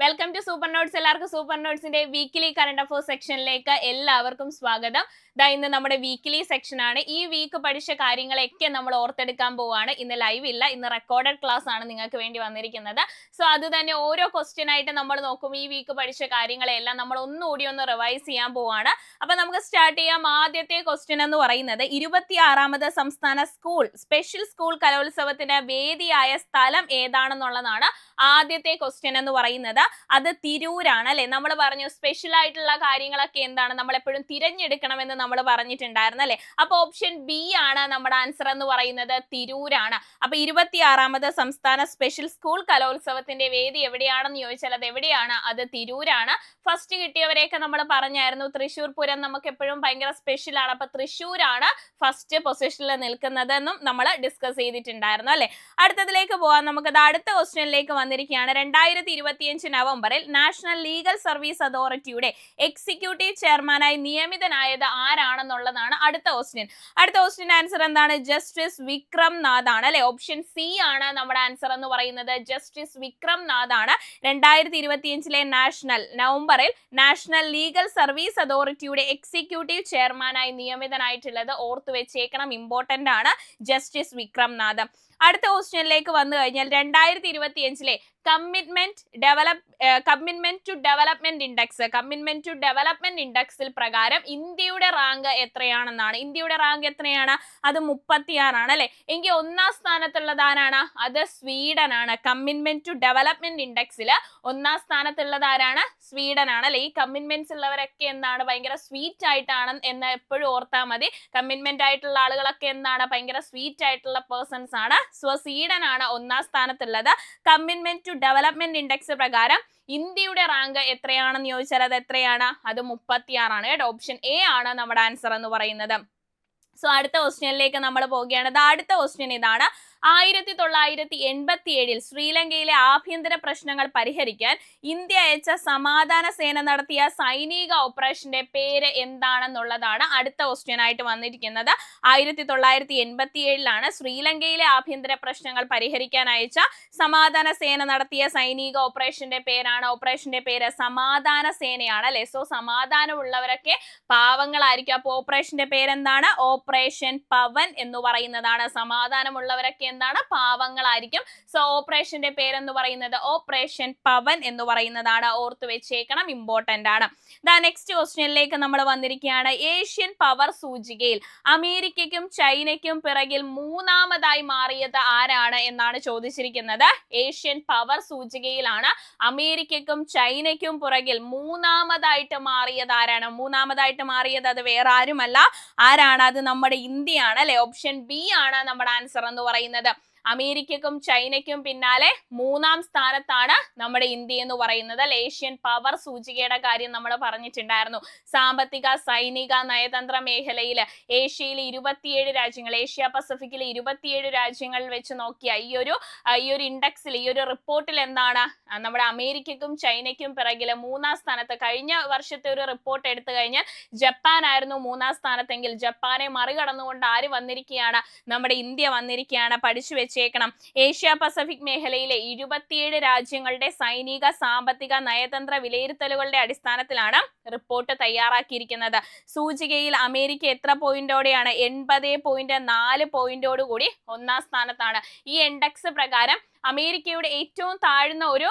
Welcome to super notes. എല്ലാവർക്കും super നോട്ട്സിന്റെ weekly current affairs സെക്ഷനിലേക്ക് എല്ലാവർക്കും സ്വാഗതം. ഇന്ന് നമ്മുടെ വീക്കിലി സെക്ഷൻ ആണ്. ഈ വീക്ക് പഠിച്ച കാര്യങ്ങളൊക്കെ നമ്മൾ ഓർത്തെടുക്കാൻ പോവാണ്. ഇന്ന് ലൈവ് ഇല്ല, ഇന്ന് റെക്കോർഡഡ് ക്ലാസ് ആണ് നിങ്ങൾക്ക് വേണ്ടി വന്നിരിക്കുന്നത്. സോ അത് തന്നെ ഓരോ ക്വസ്റ്റ്യൻ ആയിട്ട് നമ്മൾ നോക്കും. ഈ വീക്ക് പഠിച്ച കാര്യങ്ങളെല്ലാം നമ്മൾ ഒന്നുകൂടി ഒന്ന് റിവൈസ് ചെയ്യാൻ പോവാണ്. അപ്പൊ നമുക്ക് സ്റ്റാർട്ട് ചെയ്യാം. ആദ്യത്തെ ക്വസ്റ്റ്യൻ എന്ന് പറയുന്നത് 26ാമത് സംസ്ഥാന സ്പെഷ്യൽ സ്കൂൾ കലോത്സവത്തിന് വേദിയായ സ്ഥലം ഏതാണെന്നുള്ളതാണ് ആദ്യത്തെ ക്വസ്റ്റ്യൻ എന്ന് പറയുന്നത്. അത് തിരൂരാണ് അല്ലെ. നമ്മൾ പറഞ്ഞു സ്പെഷ്യൽ ആയിട്ടുള്ള കാര്യങ്ങളൊക്കെ എന്താണ് നമ്മൾ എപ്പോഴും തിരഞ്ഞെടുക്കണമെന്ന് നമ്മൾ പറഞ്ഞിട്ടുണ്ടായിരുന്നു അല്ലെ. അപ്പൊ ഓപ്ഷൻ ബി ആണ് നമ്മുടെ ആൻസർ എന്ന് പറയുന്നത്, തിരൂരാണ്. അപ്പൊ 26ാമത് സംസ്ഥാന സ്പെഷ്യൽ സ്കൂൾ കലോത്സവത്തിന്റെ വേദി എവിടെയാണെന്ന് ചോദിച്ചാൽ അത് എവിടെയാണ്? അത് തിരൂരാണ്. ഫസ്റ്റ് കിട്ടിയവരെയൊക്കെ നമ്മൾ പറഞ്ഞായിരുന്നു തൃശ്ശൂർ പൂരം നമുക്ക് എപ്പോഴും ഭയങ്കര സ്പെഷ്യൽ ആണ്. അപ്പൊ തൃശ്ശൂരാണ് ഫസ്റ്റ് പൊസിഷനിൽ നിൽക്കുന്നതെന്നും നമ്മൾ ഡിസ്കസ് ചെയ്തിട്ടുണ്ടായിരുന്നു അല്ലെ. അടുത്തതിലേക്ക് പോവാം. നമുക്കത് അടുത്ത ക്വസ്റ്റ്യനിലേക്ക് വന്നിരിക്കുകയാണ്. 2025 നവംബറിൽ നാഷണൽ ലീഗൽ സർവീസ് അതോറിറ്റിയുടെ എക്സിക്യൂട്ടീവ് ചെയർമാനായി നിയമിതനായത് ആരാണെന്നുള്ളതാണ് അടുത്ത ക്വസ്റ്റ്യൻ. അടുത്ത ക്വസ്റ്റ്യൻ ആൻസർ എന്താണ്? ജസ്റ്റിസ് വിക്രം നാഥ് ആണ് അല്ലെ. ഓപ്ഷൻ സി ആണ് നമ്മുടെ ആൻസർ എന്ന് പറയുന്നത്. ജസ്റ്റിസ് വിക്രം നാഥ് ആണ് 2025 നവംബറിൽ നാഷണൽ ലീഗൽ സർവീസ് അതോറിറ്റിയുടെ എക്സിക്യൂട്ടീവ് ചെയർമാനായി നിയമിതനായിട്ടുള്ളത്. ഓർത്തു വെച്ചേക്കണം, ഇമ്പോർട്ടന്റ് ആണ്, ജസ്റ്റിസ് വിക്രം നാഥ്. അടുത്ത ക്വസ്റ്റ്യനിലേക്ക് വന്നു കഴിഞ്ഞാൽ 2025 കമ്മിറ്റ്മെന്റ് ടു ഡെവലപ്മെന്റ് ഇൻഡെക്സിൽ പ്രകാരം ഇന്ത്യയുടെ റാങ്ക് എത്രയാണെന്നാണ്. ഇന്ത്യയുടെ റാങ്ക് എത്രയാണ്? അത് 36 ആണ് അല്ലെ. എങ്കിൽ ഒന്നാം സ്ഥാനത്തുള്ളത് ആരാണ്? അത് സ്വീഡൻ ആണ്. കമ്മിറ്റ്മെന്റ് ടു ഡെവലപ്മെന്റ് ഇൻഡെക്സിൽ ഒന്നാം സ്ഥാനത്തുള്ളത് ആരാണ്? സ്വീഡൻ ആണ് അല്ലെ. ഈ കമ്മിറ്റ്മെന്റ്സ് ഉള്ളവരൊക്കെ എന്താണ് ഭയങ്കര സ്വീറ്റ് ആയിട്ടാണ് എന്ന് എപ്പോഴും ഓർത്താൽ മതി. കമ്മിറ്റ്മെന്റ് ആയിട്ടുള്ള ആളുകളൊക്കെ എന്താണ് ഭയങ്കര സ്വീറ്റ് ആയിട്ടുള്ള പേഴ്സൺസ് ആണ്. സോ സ്വീഡൻ ആണ് ഒന്നാം സ്ഥാനത്തുള്ളത്. കമ്മിറ്റ്മെന്റ് ടു ഡെവലപ്മെന്റ് ഇൻഡെക്സ് പ്രകാരം ഇന്ത്യയുടെ റാങ്ക് എത്രയാണെന്ന് ചോദിച്ചാൽ അത് എത്രയാണ്? അത് 36 ആണ് കേട്ടോ. ഓപ്ഷൻ എ ആണ് നമ്മുടെ ആൻസർ എന്ന് പറയുന്നത്. സോ അടുത്ത ക്വസ്റ്റ്യനിലേക്ക് നമ്മൾ പോവുകയാണ്. അടുത്ത ക്വസ്റ്റ്യൻ ഇതാണ്. 1987 ശ്രീലങ്കയിലെ ആഭ്യന്തര പ്രശ്നങ്ങൾ പരിഹരിക്കാൻ ഇന്ത്യ അയച്ച സമാധാന സേന നടത്തിയ സൈനിക ഓപ്പറേഷന്റെ പേര് എന്താണെന്നുള്ളതാണ് അടുത്ത ക്വസ്റ്റ്യൻ ആയിട്ട് വന്നിരിക്കുന്നത്. 1987 ശ്രീലങ്കയിലെ ആഭ്യന്തര പ്രശ്നങ്ങൾ പരിഹരിക്കാൻ അയച്ച സമാധാന സേന നടത്തിയ സൈനിക ഓപ്പറേഷന്റെ പേരാണ്. ഓപ്പറേഷന്റെ പേര് സമാധാന സേനയാണ് അല്ലെ. സോ സമാധാനമുള്ളവരൊക്കെ പാവങ്ങളായിരിക്കും. അപ്പൊ ഓപ്പറേഷന്റെ പേരെന്താണ്? ഓപ്പറേഷൻ പവൻ എന്ന് പറയുന്നതാണ്. സമാധാനമുള്ളവരൊക്കെ എന്താണ്? പാവങ്ങളായിരിക്കും. സോ ഓപ്പറേഷന്റെ പേരെന്ന് പറയുന്നത് ഓപ്പറേഷൻ പവൻ എന്ന് പറയുന്നതാണ്. ഓർത്തു വെച്ചേക്കണം, ഇമ്പോർട്ടന്റ് ആണ്. നെക്സ്റ്റ് ക്വസ്റ്റ്യനിലേക്ക് നമ്മൾ വന്നിരിക്കുകയാണ്. ഏഷ്യൻ പവർ സൂചികയിൽ അമേരിക്കയ്ക്കും ചൈനയ്ക്കും പിറകിൽ മൂന്നാമതായി മാറിയത് ആരാണ് എന്നാണ് ചോദിച്ചിരിക്കുന്നത്. ഏഷ്യൻ പവർ സൂചികയിലാണ് അമേരിക്കയ്ക്കും ചൈനയ്ക്കും പുറകിൽ മൂന്നാമതായിട്ട് മാറിയത് ആരാണ്? മൂന്നാമതായിട്ട് മാറിയത് അത് വേറെ ആരുമല്ല. ആരാണ്? അത് നമ്മുടെ ഇന്ത്യയാണ് അല്ലെ. ഓപ്ഷൻ ബി ആണ് നമ്മുടെ ആൻസർ എന്ന് പറയുന്നത്. അമേരിക്കക്കും ചൈനയ്ക്കും പിന്നാലെ മൂന്നാം സ്ഥാനത്താണ് നമ്മുടെ ഇന്ത്യ എന്ന് പറയുന്നത്. ഏഷ്യൻ പവർ സൂചികയുടെ കാര്യം നമ്മൾ പറഞ്ഞിട്ടുണ്ടായിരുന്നു. സാമ്പത്തിക, സൈനിക, നയതന്ത്ര മേഖലയിൽ ഏഷ്യയിലെ 27 രാജ്യങ്ങൾ, ഏഷ്യ പസഫിക്കിലെ 27 രാജ്യങ്ങളിൽ വെച്ച് നോക്കിയ ഈ ഒരു ഇൻഡെക്സിൽ, ഈ ഒരു റിപ്പോർട്ടിൽ എന്താണ് നമ്മുടെ അമേരിക്കക്കും ചൈനയ്ക്കും പിറകില് മൂന്നാം സ്ഥാനത്ത്. കഴിഞ്ഞ വർഷത്തെ ഒരു റിപ്പോർട്ട് എടുത്തു കഴിഞ്ഞാൽ ജപ്പാൻ ആയിരുന്നു മൂന്നാം സ്ഥാനത്തെങ്കിൽ ജപ്പാനെ മറികടന്നുകൊണ്ട് ആര് വന്നിരിക്കുകയാണ്? നമ്മുടെ ഇന്ത്യ വന്നിരിക്കുകയാണ്. പഠിച്ചു വെച്ചേക്കണം. ഏഷ്യ പസഫിക് മേഖലയിലെ 27 രാജ്യങ്ങളുടെ സൈനിക, സാമ്പത്തിക, നയതന്ത്ര വിലയിരുത്തലുകളുടെ അടിസ്ഥാനത്തിലാണ് റിപ്പോർട്ട് തയ്യാറാക്കിയിരിക്കുന്നത്. സൂചികയിൽ അമേരിക്ക എത്ര പോയിന്റോടെയാണ്? 80.4 പോയിന്റോടുകൂടി ഒന്നാം സ്ഥാനത്താണ്. ഈ ഇൻഡെക്സ് പ്രകാരം അമേരിക്കയുടെ ഏറ്റവും താഴ്ന്ന ഒരു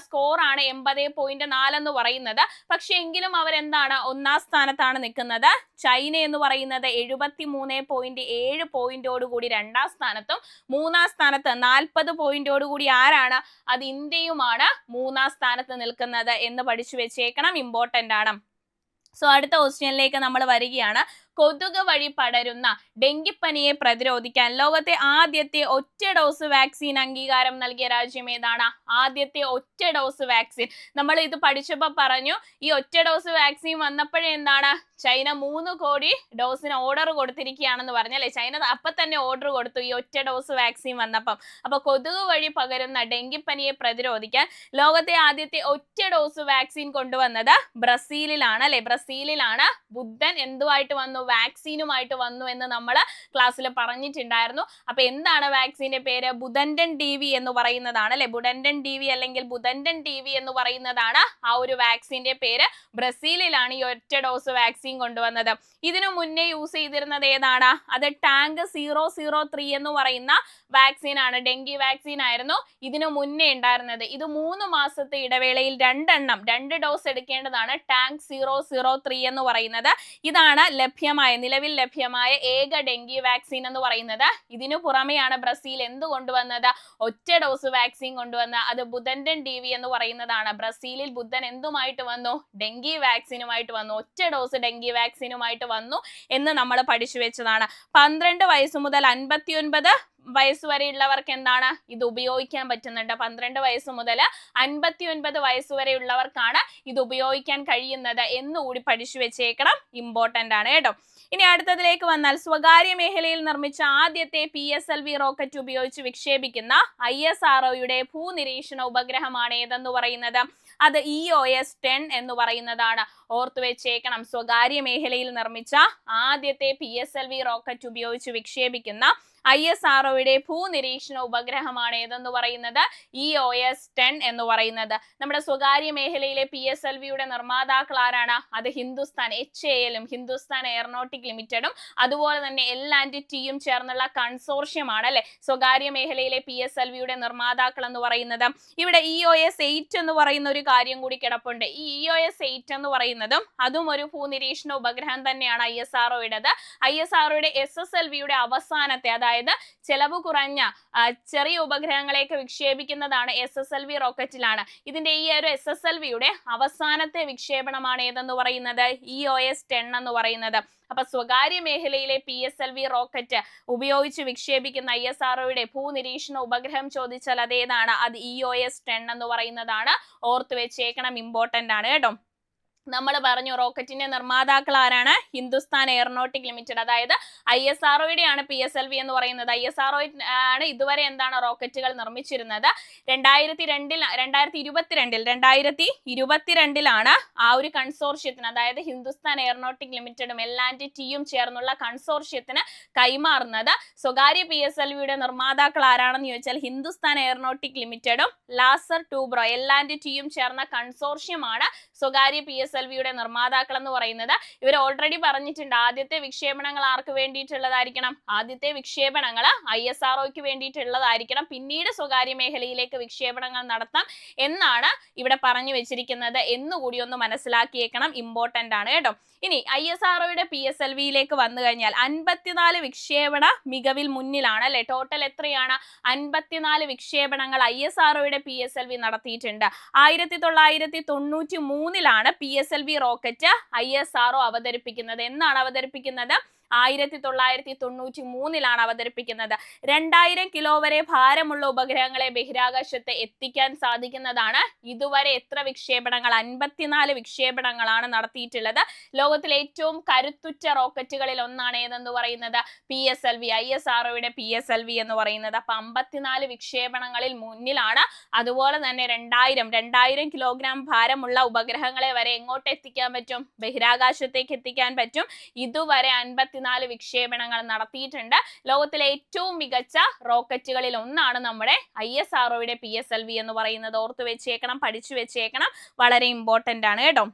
സ്കോർ ആണ് 80.4 എന്ന് പറയുന്നത്. പക്ഷെ എങ്കിലും അവരെന്താണ് ഒന്നാം സ്ഥാനത്താണ് നിൽക്കുന്നത്. ചൈന എന്ന് പറയുന്നത് 73.7 പോയിന്റോടുകൂടി രണ്ടാം സ്ഥാനത്തും, മൂന്നാം സ്ഥാനത്ത് 40 പോയിന്റോടുകൂടി ആരാണ്? അത് ഇന്ത്യയുമാണ് മൂന്നാം സ്ഥാനത്ത് നിൽക്കുന്നത് എന്ന് പഠിച്ചു വെച്ചേക്കണം, ഇമ്പോർട്ടന്റ് ആണ്. സോ അടുത്ത ക്വസ്റ്റ്യനിലേക്ക് നമ്മൾ വരികയാണ്. കൊതുക് വഴി പടരുന്ന ഡെങ്കിപ്പനിയെ പ്രതിരോധിക്കാൻ ലോകത്തെ ആദ്യത്തെ ഒറ്റ ഡോസ് വാക്സിൻ അംഗീകാരം നൽകിയ രാജ്യം ഏതാണ്? ആദ്യത്തെ ഒറ്റ ഡോസ് വാക്സിൻ നമ്മൾ ഇത് പഠിച്ചപ്പോൾ പറഞ്ഞു. ഈ ഒറ്റ ഡോസ് വാക്സിൻ വന്നപ്പോഴേ എന്താണ് ചൈന 3 കോടി ഡോസിന് ഓർഡർ കൊടുത്തിരിക്കുകയാണെന്ന് പറഞ്ഞല്ലേ. ചൈന അപ്പൊ തന്നെ ഓർഡർ കൊടുത്തു ഈ ഒറ്റ ഡോസ് വാക്സിൻ വന്നപ്പം. അപ്പൊ കൊതുക് വഴി പകരുന്ന ഡെങ്കിപ്പനിയെ പ്രതിരോധിക്കാൻ ലോകത്തെ ആദ്യത്തെ ഒറ്റ ഡോസ് വാക്സിൻ കൊണ്ടുവന്നത് ബ്രസീലിലാണ് അല്ലെ. ബ്രസീലിലാണ്. ബുദ്ധൻ എന്തുമായിട്ട് വന്നു? വാക്സിനുമായിട്ട് വന്നു എന്ന് നമ്മൾ ക്ലാസ്സിൽ പറഞ്ഞിട്ടുണ്ടായിരുന്നു. അപ്പൊ എന്താണ് വാക്സിന്റെ പേര്? ബുദൻഡൻ DV എന്ന് പറയുന്നതാണ് അല്ലെ. ബുദൻഡൻ DV അല്ലെങ്കിൽ ബുദൻഡൻ TV എന്ന് പറയുന്നതാണ് ആ ഒരു വാക്സിന്റെ പേര്. ബ്രസീലിലാണ് ഈ ഒറ്റ ഡോസ് വാക്സിൻ കൊണ്ടുവന്നത്. ഇതിനു മുന്നേ യൂസ് ചെയ്തിരുന്നത് ഏതാണ്? അത് ടാങ്ക് 003 എന്ന് പറയുന്ന വാക്സിൻ ആണ്. ഡെങ്കി വാക്സിൻ ആയിരുന്നു ഇതിനു മുന്നേ ഉണ്ടായിരുന്നത്. ഇത് 3 മാസത്തെ ഇടവേളയിൽ 2 ഡോസ് എടുക്കേണ്ടതാണ്. ടാങ്ക് 003 എന്ന് പറയുന്നത് ഇതാണ് നിലവിൽ ലഭ്യമായ ഏക ഡെങ്കി വാക്സിൻ എന്ന് പറയുന്നത്. ഇതിനു പുറമെയാണ് ബ്രസീൽ എന്ത് കൊണ്ടുവന്നത്? ഒറ്റ ഡോസ് വാക്സിൻ കൊണ്ടുവന്ന അത് ബുദൻഡൻ DV എന്ന് പറയുന്നതാണ്. ബ്രസീലിൽ ബുദ്ധൻ എന്തുമായിട്ട് വന്നു? ഡെങ്കി വാക്സിനുമായിട്ട് വന്നു. ഒറ്റ ഡോസ് ഡെങ്കി വാക്സിനുമായിട്ട് വന്നു എന്ന് നമ്മൾ പഠിച്ചു വെച്ചതാണ്. 12 വയസ്സ് മുതൽ 59 വയസ്സ് വരെയുള്ളവർക്ക് എന്താണ് ഇത് ഉപയോഗിക്കാൻ പറ്റുന്നുണ്ട്. 12 വയസ്സ് മുതൽ 59 വയസ്സ് വരെയുള്ളവർക്കാണ് ഇത് ഉപയോഗിക്കാൻ കഴിയുന്നത് എന്നുകൂടി പഠിച്ചു വെച്ചേക്കണം. ഇമ്പോർട്ടന്റ് ആണ് കേട്ടോ. ഇനി അടുത്തതിലേക്ക് വന്നാൽ സ്വകാര്യ മേഖലയിൽ നിർമ്മിച്ച ആദ്യത്തെ PSLV റോക്കറ്റ് ഉപയോഗിച്ച് വിക്ഷേപിക്കുന്ന ISROയുടെ ഭൂനിരീക്ഷണ ഉപഗ്രഹമാണ് ഏതെന്ന് പറയുന്നത്? അത് EOS-10 എന്ന് പറയുന്നതാണ്. ഓർത്തു വെച്ചേക്കണം. സ്വകാര്യ മേഖലയിൽ നിർമ്മിച്ച ആദ്യത്തെ PSLV റോക്കറ്റ് ഉപയോഗിച്ച് വിക്ഷേപിക്കുന്ന ISROയുടെ ഭൂനിരീക്ഷണ ഉപഗ്രഹമാണ് ഏതെന്ന് പറയുന്നത്? EOS-10 എന്ന് പറയുന്നത്. നമ്മുടെ സ്വകാര്യ മേഖലയിലെ PSLVയുടെ നിർമ്മാതാക്കൾ ആരാണ്? അത് ഹിന്ദുസ്ഥാൻ HAL-ഉം ഹിന്ദുസ്ഥാൻ എയറോനോട്ടിക് ലിമിറ്റഡും അതുപോലെ തന്നെ L&Tയും ചേർന്നുള്ള കൺസോർഷ്യമാണ് അല്ലെ സ്വകാര്യ മേഖലയിലെ PSLVയുടെ നിർമ്മാതാക്കൾ എന്ന് പറയുന്നത്. ഇവിടെ EOS-8 എന്ന് പറയുന്ന ഒരു കാര്യം കൂടി കിടപ്പുണ്ട്. ഈ EOS-8 എന്ന് പറയുന്നതും അതും ഒരു ഭൂനിരീക്ഷണ ഉപഗ്രഹം തന്നെയാണ് ISROയുടേത്. ISROയുടെ SSLVയുടെ അവസാനത്തെ, അതായത് ചെലവ് കുറഞ്ഞ ചെറിയ ഉപഗ്രഹങ്ങളെയൊക്കെ വിക്ഷേപിക്കുന്നതാണ് SSLV റോക്കറ്റിലാണ്. ഇതിന്റെ ഈ ഒരു SSLVയുടെ അവസാനത്തെ വിക്ഷേപണമാണ് ഏതെന്ന് പറയുന്നത്? EOS-10 എന്ന് പറയുന്നത്. അപ്പൊ സ്വകാര്യ മേഖലയിലെ PSLV റോക്കറ്റ് ഉപയോഗിച്ച് വിക്ഷേപിക്കുന്ന ISROയുടെ ഭൂനിരീക്ഷണ ഉപഗ്രഹം ചോദിച്ചാൽ അതേതാണ്? അത് EOS-10 എന്ന് പറയുന്നതാണ്. ഓർത്തു വെച്ചേക്കണം. ഇമ്പോർട്ടന്റ് ആണ് കേട്ടോ. നമ്മൾ പറഞ്ഞു റോക്കറ്റിന്റെ നിർമ്മാതാക്കൾ ആരാണ്? Hindustan aeronautic limited. അതായത് ISROയുടെയാണ് PSLV എന്ന് പറയുന്നത്. ISRO ആണ് ഇതുവരെ എന്താണ് റോക്കറ്റുകൾ നിർമ്മിച്ചിരുന്നത്. 2022ലാണ് ആ ഒരു കൺസോർഷ്യത്തിന്, അതായത് ഹിന്ദുസ്ഥാൻ എയറോനോട്ടിക് ലിമിറ്റഡും L&Tയും ചേർന്നുള്ള കൺസോർഷ്യത്തിന് കൈമാറുന്നത്. സ്വകാര്യ PSLVയുടെ നിർമ്മാതാക്കൾ ആരാണെന്ന് ചോദിച്ചാൽ ഹിന്ദുസ്ഥാൻ എയറോനോട്ടിക് ലിമിറ്റഡും ലാസർ ടൂബ്രോ L&Tയും ചേർന്ന കൺസോർഷ്യമാണ് സ്വകാര്യ PSLVയുടെ നിർമ്മാതാക്കൾ എന്ന് പറയുന്നത്. ഇവർ ഓൾറെഡി പറഞ്ഞിട്ടുണ്ട് ആദ്യത്തെ വിക്ഷേപണങ്ങൾ ആർക്ക് വേണ്ടിയിട്ടുള്ളതായിരിക്കണം? ആദ്യത്തെ വിക്ഷേപണങ്ങൾ ISROയ്ക്ക് വേണ്ടിയിട്ടുള്ളതായിരിക്കണം. പിന്നീട് സ്വകാര്യ മേഖലയിലേക്ക് വിക്ഷേപണങ്ങൾ നടത്താം എന്നാണ് ഇവിടെ പറഞ്ഞു വെച്ചിരിക്കുന്നത് എന്നുകൂടി ഒന്ന് മനസ്സിലാക്കിയേക്കണം. ഇമ്പോർട്ടന്റ് ആണ് കേട്ടോ. ഇനി ISROയുടെ PSLVയിലേക്ക് വന്നു കഴിഞ്ഞാൽ 54 വിക്ഷേപണ മികവിൽ മുന്നിലാണ് അല്ലെ. ടോട്ടൽ എത്രയാണ്? 54 വിക്ഷേപണങ്ങൾ ISROയുടെ PSLV നടത്തിയിട്ടുണ്ട്. 1993ലാണ് PSLV റോക്കറ്റ് ISRO അവതരിപ്പിക്കുന്നത്. എന്നാണ് അവതരിപ്പിക്കുന്നത്? 1993ലാണ് അവതരിപ്പിക്കുന്നത്. 2000 കിലോ വരെ ഭാരമുള്ള ഉപഗ്രഹങ്ങളെ ബഹിരാകാശത്ത് എത്തിക്കാൻ സാധിക്കുന്നതാണ്. ഇതുവരെ എത്ര വിക്ഷേപണങ്ങൾ? 54 വിക്ഷേപണങ്ങളാണ് നടത്തിയിട്ടുള്ളത്. ലോകത്തിലെ ഏറ്റവും കരുത്തുറ്റ റോക്കറ്റുകളിൽ ഒന്നാണ് ഏതെന്ന് പറയുന്നത്? PSLV, ISROയുടെ PSLV എന്ന് പറയുന്നത്. അപ്പൊ 54 വിക്ഷേപണങ്ങളിൽ മുന്നിലാണ്. അതുപോലെ തന്നെ 2000 കിലോഗ്രാം ഭാരമുള്ള ഉപഗ്രഹങ്ങളെ വരെ എങ്ങോട്ട് എത്തിക്കാൻ പറ്റും? ബഹിരാകാശത്തേക്ക് എത്തിക്കാൻ പറ്റും. ഇതുവരെ 54 വിക്ഷേപണങ്ങൾ നടത്തിയിട്ടുണ്ട്. ലോകത്തിലെ ഏറ്റവും മികച്ച റോക്കറ്റുകളിൽ ഒന്നാണ് നമ്മുടെ ISROയുടെ PSLV എന്ന് പറയുന്നത്. ഓർത്തു വെച്ചേക്കണം, പഠിച്ചു വെച്ചേക്കണം. വളരെ ഇമ്പോർട്ടന്റ് ആണ് കേട്ടോ.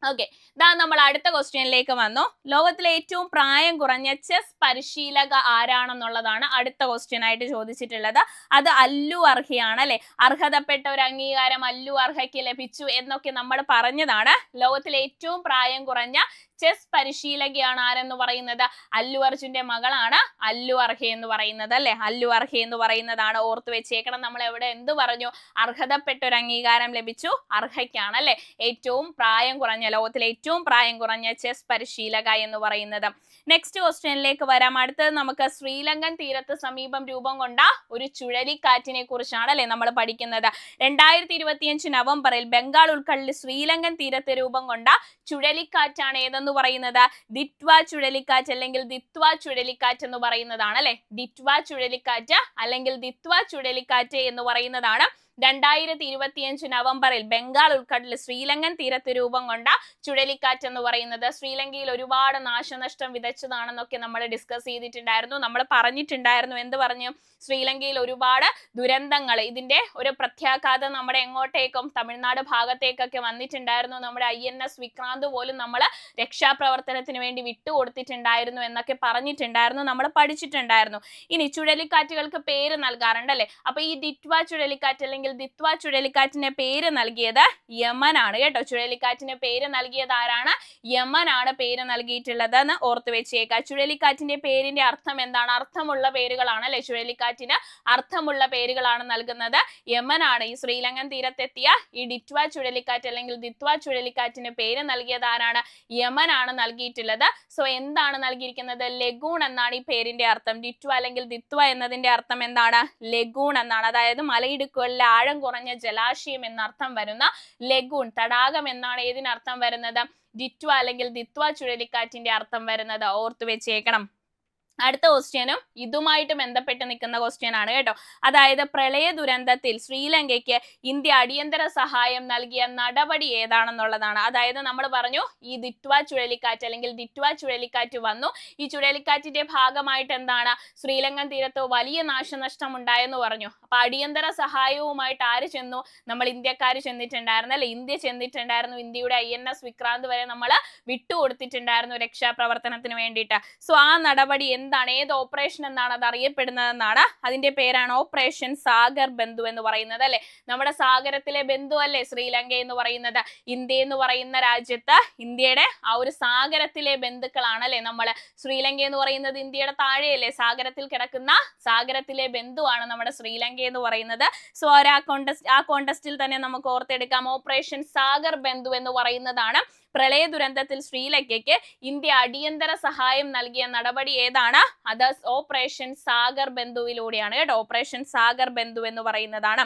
ഓക്കെ, ഇതാ നമ്മൾ അടുത്ത ക്വസ്റ്റ്യനിലേക്ക് വന്നു. ലോകത്തിലെ ഏറ്റവും പ്രായം കുറഞ്ഞ ചെസ് പരിശീലക ആരാണെന്നുള്ളതാണ് അടുത്ത ക്വസ്റ്റ്യൻ ആയിട്ട് ചോദിച്ചിട്ടുള്ളത്. അത് അല്ലു അർഹയാണ് അല്ലെ. അർഹതപ്പെട്ട ഒരു അംഗീകാരം അല്ലു അർഹയ്ക്ക് ലഭിച്ചു എന്നൊക്കെ നമ്മൾ പറഞ്ഞതാണ്. ലോകത്തിലെ ഏറ്റവും പ്രായം കുറഞ്ഞ ചെസ് പരിശീലകയാണ് ആരെന്ന് പറയുന്നത്? അല്ലു അർജുന്റെ മകളാണ് അല്ലു അർഹ എന്ന് പറയുന്നത് അല്ലെ. അല്ലു അർഹ എന്ന് പറയുന്നതാണ്. ഓർത്തു വെച്ചേക്കണം. നമ്മൾ എവിടെ എന്ത് പറഞ്ഞു? അർഹതപ്പെട്ട ഒരു അംഗീകാരം ലഭിച്ചു അർഹയ്ക്കാണ് അല്ലെ. ഏറ്റവും പ്രായം കുറഞ്ഞ, ലോകത്തിലെ ഏറ്റവും പ്രായം കുറഞ്ഞ ചെസ് പരിശീലക എന്ന് പറയുന്നത്. നെക്സ്റ്റ് ക്വസ്റ്റ്യനിലേക്ക് വരാം. അടുത്തത് നമുക്ക് ശ്രീലങ്കൻ തീരത്ത് സമീപം രൂപം കൊണ്ട ഒരു ചുഴലിക്കാറ്റിനെ കുറിച്ചാണ് അല്ലെ നമ്മൾ പഠിക്കുന്നത്. 2025 നവംബറിൽ ബംഗാൾ ഉൾക്കടലിൽ ശ്രീലങ്കൻ തീരത്ത് രൂപം കൊണ്ട ചുഴലിക്കാറ്റാണ് ഏതെന്ന് പറയുന്നത്? ദിത്വ ചുഴലിക്കാറ്റ് അല്ലെങ്കിൽ ദിത്വ ചുഴലിക്കാറ്റ് എന്ന് പറയുന്നതാണ് അല്ലെ. ദിത്വ ചുഴലിക്കാറ്റ് അല്ലെങ്കിൽ ദിത്വ ചുഴലിക്കാറ്റ് എന്ന് പറയുന്നതാണ്. 2025 നവംബറിൽ ബംഗാൾ ഉൾക്കടലിൽ ശ്രീലങ്കൻ തീരത്ത് രൂപം കൊണ്ട ചുഴലിക്കാറ്റ് എന്ന് പറയുന്നത് ശ്രീലങ്കയിൽ ഒരുപാട് നാശനഷ്ടം വിതച്ചതാണെന്നൊക്കെ നമ്മൾ ഡിസ്കസ് ചെയ്തിട്ടുണ്ടായിരുന്നു. നമ്മൾ പറഞ്ഞിട്ടുണ്ടായിരുന്നു, എന്ത് പറഞ്ഞു? ശ്രീലങ്കയിൽ ഒരുപാട് ദുരന്തങ്ങൾ, ഇതിന്റെ ഒരു പ്രത്യാഘാതം നമ്മുടെ എങ്ങോട്ടേക്കും തമിഴ്നാട് ഭാഗത്തേക്കൊക്കെ വന്നിട്ടുണ്ടായിരുന്നു. നമ്മുടെ INS വിക്രാന്ത് പോലും നമ്മൾ രക്ഷാപ്രവർത്തനത്തിന് വേണ്ടി വിട്ടുകൊടുത്തിട്ടുണ്ടായിരുന്നു എന്നൊക്കെ പറഞ്ഞിട്ടുണ്ടായിരുന്നു, നമ്മൾ പഠിച്ചിട്ടുണ്ടായിരുന്നു. ഇനി ചുഴലിക്കാറ്റുകൾക്ക് പേര് നൽകാറുണ്ട് അല്ലെ? അപ്പൊ ഈ ഡിറ്റ്വ ചുഴലിക്കാറ്റ് അല്ലെങ്കിൽ ദിത്വ ചുഴലിക്കാറ്റിന്റെ പേര് നൽകിയത് യമൻ ആണ് കേട്ടോ. ചുഴലിക്കാറ്റിന് പേര് നൽകിയത് ആരാണ്? യമൻ ആണ് പേര് നൽകിയിട്ടുള്ളത് എന്ന് ഓർത്തു വെച്ചേക്കുക. ചുഴലിക്കാറ്റിന്റെ പേരിന്റെ അർത്ഥം എന്താണ്? അർത്ഥമുള്ള പേരുകളാണ് അല്ലെ? ചുഴലിക്കാറ്റിന് അർത്ഥമുള്ള പേരുകളാണ് നൽകുന്നത്. യമൻ ആണ് ഈ ശ്രീലങ്കൻ തീരത്തെത്തിയ ഈ ഡിറ്റ്വ ചുഴലിക്കാറ്റ് അല്ലെങ്കിൽ ദിത്വ ചുഴലിക്കാറ്റിന് പേര് നൽകിയത് ആരാണ്? യമൻ ആണ് നൽകിയിട്ടുള്ളത്. സോ എന്താണ് നൽകിയിരിക്കുന്നത്? ലഗൂൺ എന്നാണ് ഈ പേരിന്റെ അർത്ഥം. ഡിറ്റ്വ അല്ലെങ്കിൽ ദിത്വ എന്നതിന്റെ അർത്ഥം എന്താണ്? ലഗൂൺ എന്നാണ്. അതായത് മലയിടുക്കുകളിലെ ആഴം കുറഞ്ഞ ജലാശയം എന്നർത്ഥം വരുന്ന ലഗൂൺ, തടാകം എന്നാണ് ഏതിനർത്ഥം വരുന്നത്? ഡിറ്റ്വ അല്ലെങ്കിൽ ദിത്വ ചുഴലിക്കാറ്റിന്റെ അർത്ഥം വരുന്നത്. ഓർത്തു വെച്ചേക്കണം. അടുത്ത ക്വസ്റ്റ്യനും ഇതുമായിട്ട് ബന്ധപ്പെട്ട് നിൽക്കുന്ന ക്വസ്റ്റ്യൻ ആണ് കേട്ടോ. അതായത് പ്രളയ ദുരന്തത്തിൽ ശ്രീലങ്കയ്ക്ക് ഇന്ത്യ അടിയന്തര സഹായം നൽകിയ നടപടി ഏതാണെന്നുള്ളതാണ്. അതായത് നമ്മൾ പറഞ്ഞു ഈ ദിറ്റ്വ ചുഴലിക്കാറ്റ് അല്ലെങ്കിൽ ദിറ്റ്വ ചുഴലിക്കാറ്റ് വന്നു. ഈ ചുഴലിക്കാറ്റിന്റെ ഭാഗമായിട്ട് എന്താണ്? ശ്രീലങ്കൻ തീരത്ത് വലിയ നാശനഷ്ടം ഉണ്ടായെന്ന് പറഞ്ഞു. അപ്പൊ അടിയന്തര സഹായവുമായിട്ട് ആര് ചെന്നു? നമ്മൾ ഇന്ത്യക്കാർ ചെന്നിട്ടുണ്ടായിരുന്നു അല്ലെ? ഇന്ത്യ ചെന്നിട്ടുണ്ടായിരുന്നു. ഇന്ത്യയുടെ INS വിക്രാന്ത് വരെ നമ്മൾ വിട്ടുകൊടുത്തിട്ടുണ്ടായിരുന്നു രക്ഷാപ്രവർത്തനത്തിന് വേണ്ടിയിട്ട്. സോ ആ നടപടി എന്താണ്? ഏത് ഓപ്പറേഷൻ എന്നാണ് അത് അറിയപ്പെടുന്നതെന്നാണ്. അതിന്റെ പേരാണ് ഓപ്പറേഷൻ സാഗർ ബന്ധു എന്ന് പറയുന്നത് അല്ലെ? നമ്മുടെ സാഗരത്തിലെ ബന്ധു അല്ലേ ശ്രീലങ്ക എന്ന് പറയുന്നത്? ഇന്ത്യ എന്ന് പറയുന്ന രാജ്യത്ത് ഇന്ത്യയുടെ ആ ഒരു സാഗരത്തിലെ ബന്ധുക്കളാണ് അല്ലെ നമ്മള്. ശ്രീലങ്ക എന്ന് പറയുന്നത് ഇന്ത്യയുടെ താഴെയല്ലേ സാഗരത്തിൽ കിടക്കുന്ന സാഗരത്തിലെ ബന്ധുവാണ് നമ്മുടെ ശ്രീലങ്ക എന്ന് പറയുന്നത്. സോ ആ കോണ്ടസ്റ്റിൽ തന്നെ നമുക്ക് ഓർത്തെടുക്കാം. ഓപ്പറേഷൻ സാഗർ ബന്ധു എന്ന് പറയുന്നതാണ് പ്രളയ ദുരന്തത്തിൽ ശ്രീലങ്കയ്ക്ക് ഇന്ത്യ അടിയന്തര സഹായം നൽകിയ നടപടി ഏതാണ്? അത് ഓപ്പറേഷൻ സാഗർ ബന്ധുവിലൂടെയാണ് കേട്ടോ. ഓപ്പറേഷൻ സാഗർ ബന്ധു എന്ന് പറയുന്നതാണ്.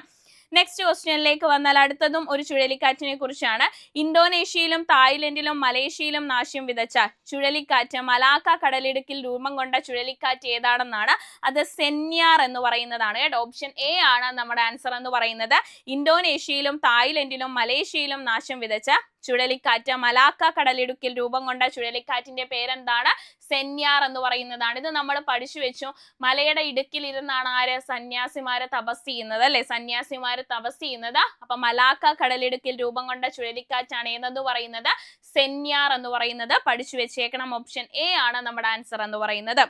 നെക്സ്റ്റ് ക്വസ്റ്റ്യനിലേക്ക് വന്നാൽ അടുത്തതും ഒരു ചുഴലിക്കാറ്റിനെ കുറിച്ചാണ്. ഇന്തോനേഷ്യയിലും തായ്ലൻഡിലും മലേഷ്യയിലും നാശം വിതച്ച ചുഴലിക്കാറ്റ് മലാക്ക കടലിടുക്കിൽ രൂപം കൊണ്ട ചുഴലിക്കാറ്റ് ഏതാണെന്നാണ്. അത് സെന്യാർ എന്ന് പറയുന്നതാണ് കേട്ടോ. ഓപ്ഷൻ എ ആണ് നമ്മുടെ ആൻസർ എന്ന് പറയുന്നത്. ഇന്തോനേഷ്യയിലും തായ്ലൻഡിലും മലേഷ്യയിലും നാശം വിതച്ച ചുഴലിക്കാറ്റ് മലാക്ക കടലിടുക്കിൽ രൂപം കൊണ്ട ചുഴലിക്കാറ്റിന്റെ പേരെന്താണ്? സെന്യാർ എന്ന് പറയുന്നതാണ്. ഇത് നമ്മൾ പഠിച്ചു വെച്ചു. മലയുടെ ഇടുക്കിൽ ഇരുന്നാണ് ആര്? സന്യാസിമാര് തപസ് ചെയ്യുന്നത് അല്ലെ? സന്യാസിമാര് തപസ് ചെയ്യുന്നത്. അപ്പൊ മലാക്ക കടലിടുക്കിൽ രൂപം കൊണ്ട ചുഴലിക്കാറ്റാണ് ഏതെന്ന് പറയുന്നത്? സെന്യാർ എന്ന് പറയുന്നത്. പഠിച്ചു വെച്ചേക്കണം. ഓപ്ഷൻ എ ആണ് നമ്മുടെ ആൻസർ എന്ന് പറയുന്നത്.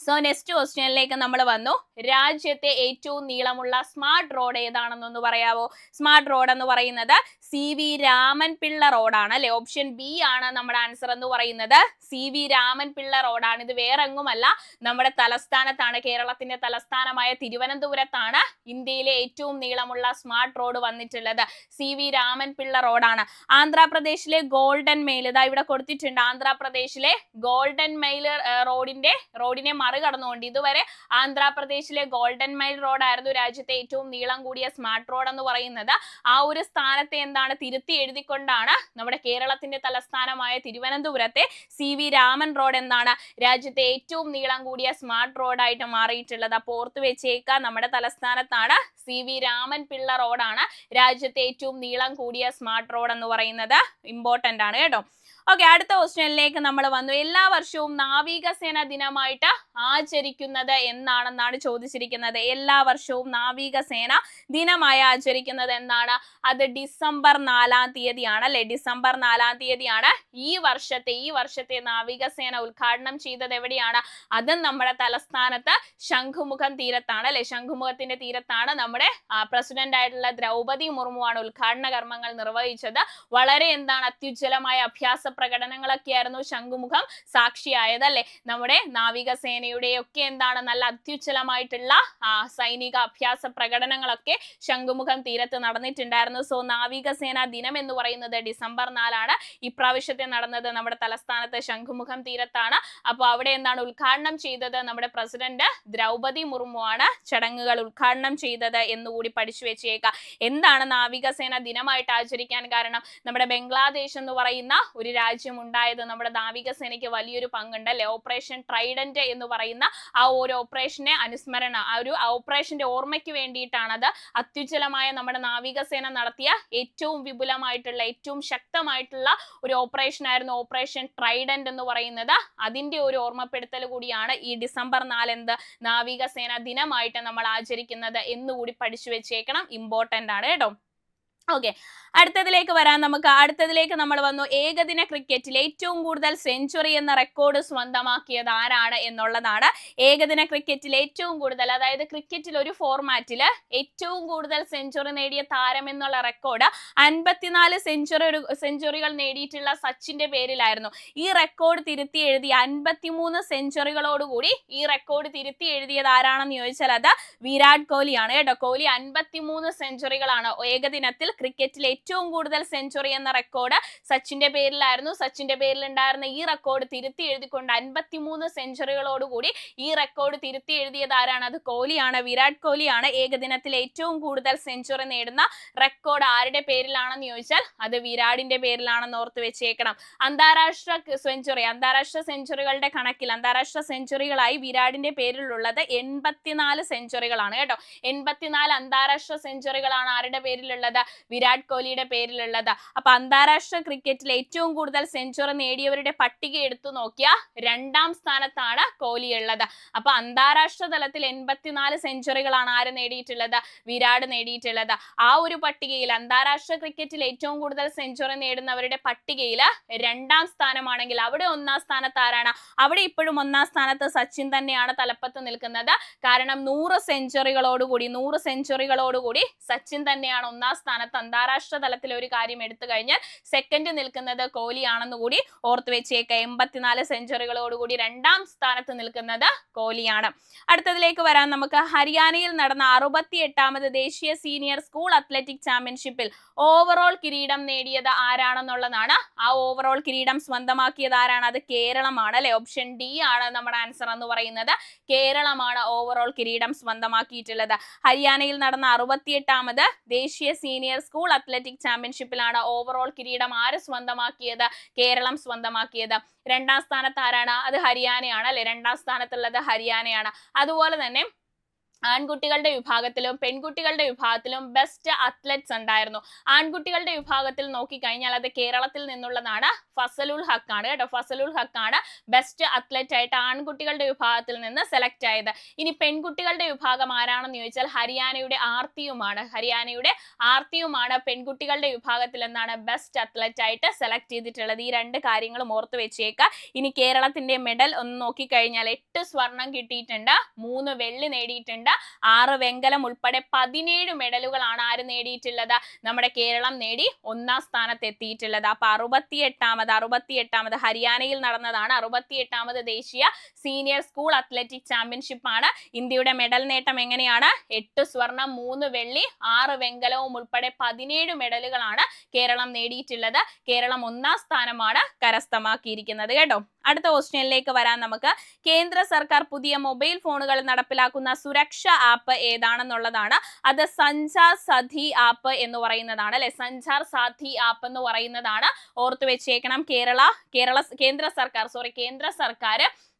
സോ നെക്സ്റ്റ് ക്വസ്റ്റ്യനിലേക്ക് നമ്മൾ വന്നു. രാജ്യത്തെ ഏറ്റവും നീളമുള്ള സ്മാർട്ട് റോഡ് ഏതാണെന്നൊന്ന് പറയാവോ? സ്മാർട്ട് റോഡ് എന്ന് പറയുന്നത് CV രാമൻ പിള്ള റോഡാണ് അല്ലെ? ഓപ്ഷൻ ബി ആണ് നമ്മുടെ ആൻസർ എന്ന് പറയുന്നത്. CV രാമൻ പിള്ള റോഡാണ്. ഇത് വേറെ എങ്ങുമല്ല, നമ്മുടെ തലസ്ഥാനത്താണ്. കേരളത്തിന്റെ തലസ്ഥാനമായ തിരുവനന്തപുരത്താണ് ഇന്ത്യയിലെ ഏറ്റവും നീളമുള്ള സ്മാർട്ട് റോഡ് വന്നിട്ടുള്ളത്. CV രാമൻ പിള്ള റോഡാണ്. ആന്ധ്രാപ്രദേശിലെ ഗോൾഡൻ മെയിൽ ഇതാ ഇവിടെ കൊടുത്തിട്ടുണ്ട്. ആന്ധ്രാപ്രദേശിലെ ഗോൾഡൻ മെയിൽ റോഡിനെ മറികടന്നുകൊണ്ട് ഇതുവരെ ആന്ധ്രാപ്രദേശിലെ ഗോൾഡൻ മൈൽ റോഡ് ആയിരുന്നു രാജ്യത്തെ ഏറ്റവും നീളം കൂടിയ സ്മാർട്ട് റോഡ് എന്ന് പറയുന്നത്. ആ ഒരു സ്ഥാനത്തെ എന്താണ് തിരുത്തി എഴുതിക്കൊണ്ടാണ് നമ്മുടെ കേരളത്തിന്റെ തലസ്ഥാനമായ തിരുവനന്തപുരത്തെ CV രാമൻ റോഡ് എന്താണ് രാജ്യത്തെ ഏറ്റവും നീളം കൂടിയ സ്മാർട്ട് റോഡായിട്ട് മാറിയിട്ടുള്ളത്. അപ്പോൾ ഓർത്തു വെച്ചേക്കുക, നമ്മുടെ തലസ്ഥാനത്താണ് CV രാമൻ പിള്ള റോഡാണ് രാജ്യത്തെ ഏറ്റവും നീളം കൂടിയ സ്മാർട്ട് റോഡ് എന്ന് പറയുന്നത്. ഇമ്പോർട്ടന്റ് ആണ് കേട്ടോ. ഓക്കെ, അടുത്ത ക്വസ്റ്റ്യനിലേക്ക് നമ്മൾ വന്നു. എല്ലാ വർഷവും നാവികസേന ദിനമായിട്ട് ആചരിക്കുന്നത് എന്നാണെന്നാണ് ചോദിച്ചിരിക്കുന്നത്. എല്ലാ വർഷവും നാവികസേന ദിനമായി ആചരിക്കുന്നത് എന്നാണ്. അത് ഡിസംബർ 4-ാം തീയതിയാണ് അല്ലെ? ഡിസംബർ 4-ാം തീയതിയാണ്. ഈ വർഷത്തെ നാവികസേന ഉദ്ഘാടനം ചെയ്തത് എവിടെയാണ്? അതും നമ്മുടെ തലസ്ഥാനത്ത് ശംഖുമുഖം തീരത്താണ് അല്ലെ? ശംഖുമുഖത്തിന്റെ തീരത്താണ് നമ്മുടെ പ്രസിഡന്റ് ആയിട്ടുള്ള ദ്രൗപദി മുർമുവാണ് ഉദ്ഘാടന കർമ്മങ്ങൾ നിർവഹിച്ചത്. വളരെ അത്യുജ്വലമായ അഭ്യാസ പ്രകടനങ്ങളൊക്കെയായിരുന്നു ശംഖുമുഖം സാക്ഷിയായത് അല്ലെ? നമ്മുടെ നാവികസേനയുടെ ഒക്കെ നല്ല അത്യുജ്വലമായിട്ടുള്ള സൈനിക അഭ്യാസ പ്രകടനങ്ങളൊക്കെ ശംഖുമുഖം തീരത്ത് നടന്നിട്ടുണ്ടായിരുന്നു. സോ നാവികസേന ദിനം എന്ന് പറയുന്നത് ഡിസംബർ 4-ആണ്. ഇപ്രാവശ്യത്തെ നടന്നത് നമ്മുടെ തലസ്ഥാനത്ത് ശംഖുമുഖം തീരത്താണ്. അപ്പോൾ അവിടെ ഉദ്ഘാടനം ചെയ്തത് നമ്മുടെ പ്രസിഡന്റ് ദ്രൗപദി മുർമു ആണ് ചടങ്ങുകൾ ഉദ്ഘാടനം ചെയ്തത് എന്നുകൂടി പഠിച്ചു വെച്ചേക്കാം. എന്താണ് നാവികസേന ദിനമായിട്ട് ആചരിക്കാൻ കാരണം? നമ്മുടെ ബംഗ്ലാദേശ് എന്ന് പറയുന്ന ഒരു രാജ്യം ഉണ്ടായത് നമ്മുടെ നാവികസേനയ്ക്ക് വലിയൊരു പങ്കുണ്ട് അല്ലെ. ഓപ്പറേഷൻ ട്രൈഡന്റ് എന്ന് പറയുന്ന ആ ഒരു ഓപ്പറേഷനെ ആ ഒരു ഓപ്പറേഷന്റെ ഓർമ്മയ്ക്ക് വേണ്ടിയിട്ടാണ് അത് അത്യുജ്വലമായ നമ്മുടെ നാവികസേന നടത്തിയ ഏറ്റവും വിപുലമായിട്ടുള്ള ഏറ്റവും ശക്തമായിട്ടുള്ള ഒരു ഓപ്പറേഷൻ ആയിരുന്നു ഓപ്പറേഷൻ ട്രൈഡന്റ് എന്ന് പറയുന്നത്. അതിന്റെ ഒരു ഓർമ്മപ്പെടുത്തൽ കൂടിയാണ് ഈ ഡിസംബർ 4 എന്ത് നാവികസേന ദിനമായിട്ട് നമ്മൾ ആചരിക്കുന്നത് എന്നുകൂടി പഠിച്ചു വെച്ചേക്കണം. ഇമ്പോർട്ടന്റ് ആണ് കേട്ടോ. ഓക്കെ, അടുത്തതിലേക്ക് നമ്മൾ വന്നു. ഏകദിന ക്രിക്കറ്റിൽ ഏറ്റവും കൂടുതൽ സെഞ്ചുറി എന്ന റെക്കോർഡ് സ്വന്തമാക്കിയത് ആരാണ് എന്നുള്ളതാണ്. ഏകദിന ക്രിക്കറ്റിൽ ഏറ്റവും കൂടുതൽ, അതായത് ക്രിക്കറ്റിൽ ഒരു ഫോർമാറ്റിൽ ഏറ്റവും കൂടുതൽ സെഞ്ചുറി നേടിയ താരം എന്നുള്ള റെക്കോർഡ് 54 സെഞ്ചുറികൾ നേടിയിട്ടുള്ള സച്ചിന്റെ പേരിലായിരുന്നു. ഈ റെക്കോർഡ് തിരുത്തി എഴുതി 53 സെഞ്ചുറികളോടുകൂടി ഈ റെക്കോർഡ് തിരുത്തി എഴുതിയത് ആരാണെന്ന് ചോദിച്ചാൽ അത് വിരാട് കോഹ്ലിയാണ് കേട്ടോ. കോഹ്ലി 53 സെഞ്ചുറികളാണ് ഏകദിനത്തിൽ. ക്രിക്കറ്റിൽ ഏറ്റവും കൂടുതൽ സെഞ്ചുറി എന്ന റെക്കോർഡ് സച്ചിന്റെ പേരിലായിരുന്നു. സച്ചിന്റെ പേരിൽ ഉണ്ടായിരുന്ന ഈ റെക്കോർഡ് തിരുത്തി എഴുതിക്കൊണ്ട് 53 സെഞ്ചുറികളോടുകൂടി ഈ റെക്കോർഡ് തിരുത്തി എഴുതിയത് ആരാണ്? അത് കോഹ്ലിയാണ്, വിരാട് കോഹ്ലിയാണ്. ഏകദിനത്തിൽ ഏറ്റവും കൂടുതൽ സെഞ്ചുറി നേടുന്ന റെക്കോർഡ് ആരുടെ പേരിലാണെന്ന് ചോദിച്ചാൽ അത് വിരാടിന്റെ പേരിലാണെന്ന് ഓർത്ത് വെച്ചേക്കണം. അന്താരാഷ്ട്ര സെഞ്ചുറികളുടെ കണക്കിൽ അന്താരാഷ്ട്ര സെഞ്ചുറികളായി വിരാടിന്റെ പേരിലുള്ളത് 84 സെഞ്ചുറികളാണ് കേട്ടോ. 84 അന്താരാഷ്ട്ര സെഞ്ചുറികളാണ് ആരുടെ പേരിലുള്ളത്? വിരാട് കോഹ്ലിയുടെ പേരിലുള്ളത്. അപ്പൊ അന്താരാഷ്ട്ര ക്രിക്കറ്റിൽ ഏറ്റവും കൂടുതൽ സെഞ്ചുറി നേടിയവരുടെ പട്ടിക എടുത്തു നോക്കിയാൽ 2ാം സ്ഥാനത്താണ് കോഹ്ലി ഉള്ളത്. അപ്പൊ അന്താരാഷ്ട്ര തലത്തിൽ 84 സെഞ്ചുറികളാണ് ആര് നേടിയിട്ടുള്ളത്? വിരാട് നേടിയിട്ടുള്ളത്. ആ ഒരു പട്ടികയിൽ അന്താരാഷ്ട്ര ക്രിക്കറ്റിൽ ഏറ്റവും കൂടുതൽ സെഞ്ചുറി നേടുന്നവരുടെ പട്ടികയിൽ 2ാം സ്ഥാനമാണെങ്കിൽ അവിടെ 1ാം സ്ഥാനത്ത് ആരാണ്? അവിടെ ഇപ്പോഴും 1ാം സ്ഥാനത്ത് സച്ചിൻ തന്നെയാണ് തലപ്പത്ത് നിൽക്കുന്നത്. കാരണം 100 സെഞ്ചുറികളോടുകൂടി സച്ചിൻ തന്നെയാണ് 1ാം സ്ഥാനത്ത്. അന്താരാഷ്ട്ര തലത്തിൽ ഒരു കാര്യം എടുത്തു കഴിഞ്ഞാൽ സെക്കൻഡ് നിൽക്കുന്നത് കോഹ്ലി ആണെന്ന് കൂടി ഓർത്ത് വെച്ചേക്ക. 84 സെഞ്ചുറികളോടുകൂടി 2ാം സ്ഥാനത്ത് നിൽക്കുന്നത് കോഹ്ലിയാണ്. അടുത്തതിലേക്ക് വരാൻ നമുക്ക്. ഹരിയാനയിൽ നടന്ന 68ാമത് ദേശീയ സീനിയർ സ്കൂൾ അത്ലറ്റിക് ചാമ്പ്യൻഷിപ്പിൽ ഓവറോൾ കിരീടം നേടിയത് ആരാണെന്നുള്ളതാണ്. ആ ഓവറോൾ കിരീടം സ്വന്തമാക്കിയത് ആരാണ്? അത് കേരളമാണ് അല്ലെ. ഓപ്ഷൻ ഡി ആണ് നമ്മുടെ ആൻസർ എന്ന് പറയുന്നത്. കേരളമാണ് ഓവറോൾ കിരീടം സ്വന്തമാക്കിയിട്ടുള്ളത്. ഹരിയാനയിൽ നടന്ന 68ാമത് ദേശീയ സീനിയർ സ്കൂൾ അത്ലറ്റിക് ചാമ്പ്യൻഷിപ്പിലാണ് ഓവറോൾ കിരീടം ആര് സ്വന്തമാക്കിയത്? കേരളം സ്വന്തമാക്കിയത്. 2ാം സ്ഥാനത്ത് ആരാണ്? അത് ഹരിയാനയാണ് അല്ലെ. 2ാം സ്ഥാനത്തുള്ളത് ഹരിയാനയാണ്. അതുപോലെ തന്നെ ആൺകുട്ടികളുടെ വിഭാഗത്തിലും പെൺകുട്ടികളുടെ വിഭാഗത്തിലും ബെസ്റ്റ് അത്ലറ്റ്സ് ഉണ്ടായിരുന്നു. ആൺകുട്ടികളുടെ വിഭാഗത്തിൽ നോക്കിക്കഴിഞ്ഞാൽ അത് കേരളത്തിൽ നിന്നുള്ളതാണ്. ഫസലുൽ ഹക്ക് ആണ് കേട്ടോ. ഫസലുൽ ഹക്ക് ആണ് ബെസ്റ്റ് അത്ലറ്റ് ആയിട്ട് ആൺകുട്ടികളുടെ വിഭാഗത്തിൽ നിന്ന് സെലക്ട് ആയത്. ഇനി പെൺകുട്ടികളുടെ വിഭാഗം ആരാണെന്ന് ചോദിച്ചാൽ ഹരിയാനയുടെ ആർത്തിയുമാണ് പെൺകുട്ടികളുടെ വിഭാഗത്തിൽ എന്താണ് ബെസ്റ്റ് അത്ലറ്റ് ആയിട്ട് സെലക്ട് ചെയ്തിട്ടുള്ളത്. ഈ 2 കാര്യങ്ങളും ഓർത്ത് വെച്ചേക്കുക. ഇനി കേരളത്തിന്റെ മെഡൽ ഒന്ന് നോക്കിക്കഴിഞ്ഞാൽ 8 സ്വർണം കിട്ടിയിട്ടുണ്ട്, 3 വെള്ളി നേടിയിട്ടുണ്ട്, 6 വെങ്കലം ഉൾപ്പെടെ 17 മെഡലുകളാണ് ആര് നേടിയിട്ടുള്ളത്? നമ്മുടെ കേരളം നേടി 1ാം സ്ഥാനത്ത് എത്തിയിട്ടുള്ളത്. അപ്പൊ 68ാമത് ഹരിയാനയിൽ നടന്നതാണ് 68ാമത് ദേശീയ സീനിയർ സ്കൂൾ അത്ലറ്റിക് ചാമ്പ്യൻഷിപ്പ് ആണ്. ഇന്ത്യയുടെ മെഡൽ നേട്ടം എങ്ങനെയാണ്? 8 സ്വർണം, 3 വെള്ളി, 6 വെങ്കലവും ഉൾപ്പെടെ 17 മെഡലുകളാണ് കേരളം നേടിയിട്ടുള്ളത്. കേരളം 1ാം സ്ഥാനമാണ് കരസ്ഥമാക്കിയിരിക്കുന്നത് കേട്ടോ. അടുത്ത ക്വസ്റ്റ്യനിലേക്ക് വരാൻ നമുക്ക്. കേന്ദ്ര സർക്കാർ പുതിയ മൊബൈൽ ഫോണുകൾ നടപ്പിലാക്കുന്ന സുരക്ഷ ആപ്പ് ഏതാണെന്നുള്ളതാണ്. അത് സഞ്ചാർ സാഥി ആപ്പ് എന്ന് പറയുന്നതാണ് അല്ലെ. സഞ്ചാർ സാഥി ആപ്പ് എന്ന് പറയുന്നതാണ്. ഓർത്തു വെച്ചേക്കണം. കേന്ദ്ര സർക്കാർ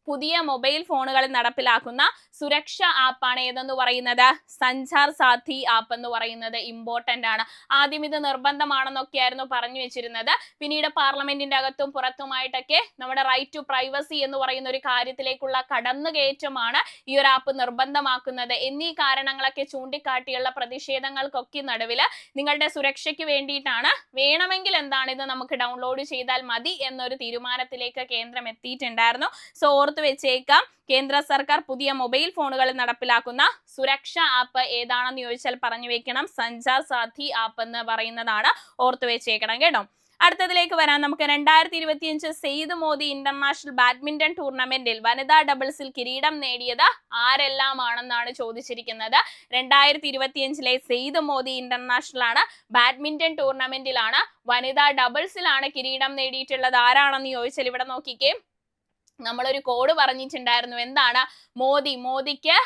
പുതിയ മൊബൈൽ ഫോണുകളിൽ നടപ്പിലാക്കുന്ന സുരക്ഷ ആപ്പാണ് ഏതെന്ന് പറയുന്നത്? സഞ്ചാർ സാഥി ആപ്പ് എന്ന് പറയുന്നത്. ഇമ്പോർട്ടന്റ് ആണ്. ആദ്യം ഇത് നിർബന്ധമാണെന്നൊക്കെയായിരുന്നു പറഞ്ഞു വെച്ചിരുന്നത്. പിന്നീട് പാർലമെന്റിന്റെ അകത്തും പുറത്തുമായിട്ടൊക്കെ നമ്മുടെ റൈറ്റ് ടു പ്രൈവസി എന്ന് പറയുന്ന ഒരു കാര്യത്തിലേക്കുള്ള കടന്നുകയറ്റമാണ് ഈ ഒരു ആപ്പ് നിർബന്ധമാക്കുന്നത്. എന്നീ കാരണങ്ങളൊക്കെ ചൂണ്ടിക്കാട്ടിയുള്ള പ്രതിഷേധങ്ങൾക്കൊക്കെ നടുവിൽ നിങ്ങളുടെ സുരക്ഷയ്ക്ക് വേണ്ടിയിട്ടാണ് വേണമെങ്കിൽ ഇത് നമുക്ക് ഡൗൺലോഡ് ചെയ്താൽ മതി എന്നൊരു തീരുമാനത്തിലേക്ക് കേന്ദ്രം എത്തിയിട്ടുണ്ടായിരുന്നു. സോ ഓർത്ത് വെച്ചേക്കാം. കേന്ദ്ര സർക്കാർ പുതിയ മൊബൈൽ ഫോണുകളിൽ നടപ്പിലാക്കുന്ന സുരക്ഷാ ആപ്പ് ഏതാണെന്ന് ചോദിച്ചാൽ പറഞ്ഞു വെക്കണം. സഞ്ചാർ സാഥി ആപ്പ് എന്ന് പറയുന്നതാണ്. ഓർത്ത് വെച്ചേക്കണം കേട്ടോ. അടുത്തതിലേക്ക് വരാൻ നമുക്ക്. 2025 സെയ്ദ് മോദി ഇന്റർനാഷണൽ ബാഡ്മിന്റൺ ടൂർണമെന്റിൽ വനിതാ ഡബിൾസിൽ കിരീടം നേടിയത് ആരെല്ലാമാണെന്നാണ് ചോദിച്ചിരിക്കുന്നത്. 2025 സെയ്ദ് മോദി ഇന്റർനാഷണൽ ആണ് ബാഡ്മിന്റൺ ടൂർണമെന്റിലാണ് വനിതാ ഡബിൾസിലാണ് കിരീടം നേടിയിട്ടുള്ളത്. ആരാണെന്ന് ചോദിച്ചാൽ ഇവിടെ നോക്കിക്കേ. നമ്മളൊരു കോഡ് പറഞ്ഞിട്ടുണ്ടായിരുന്നു. എന്താണ്? മോദിക്ക്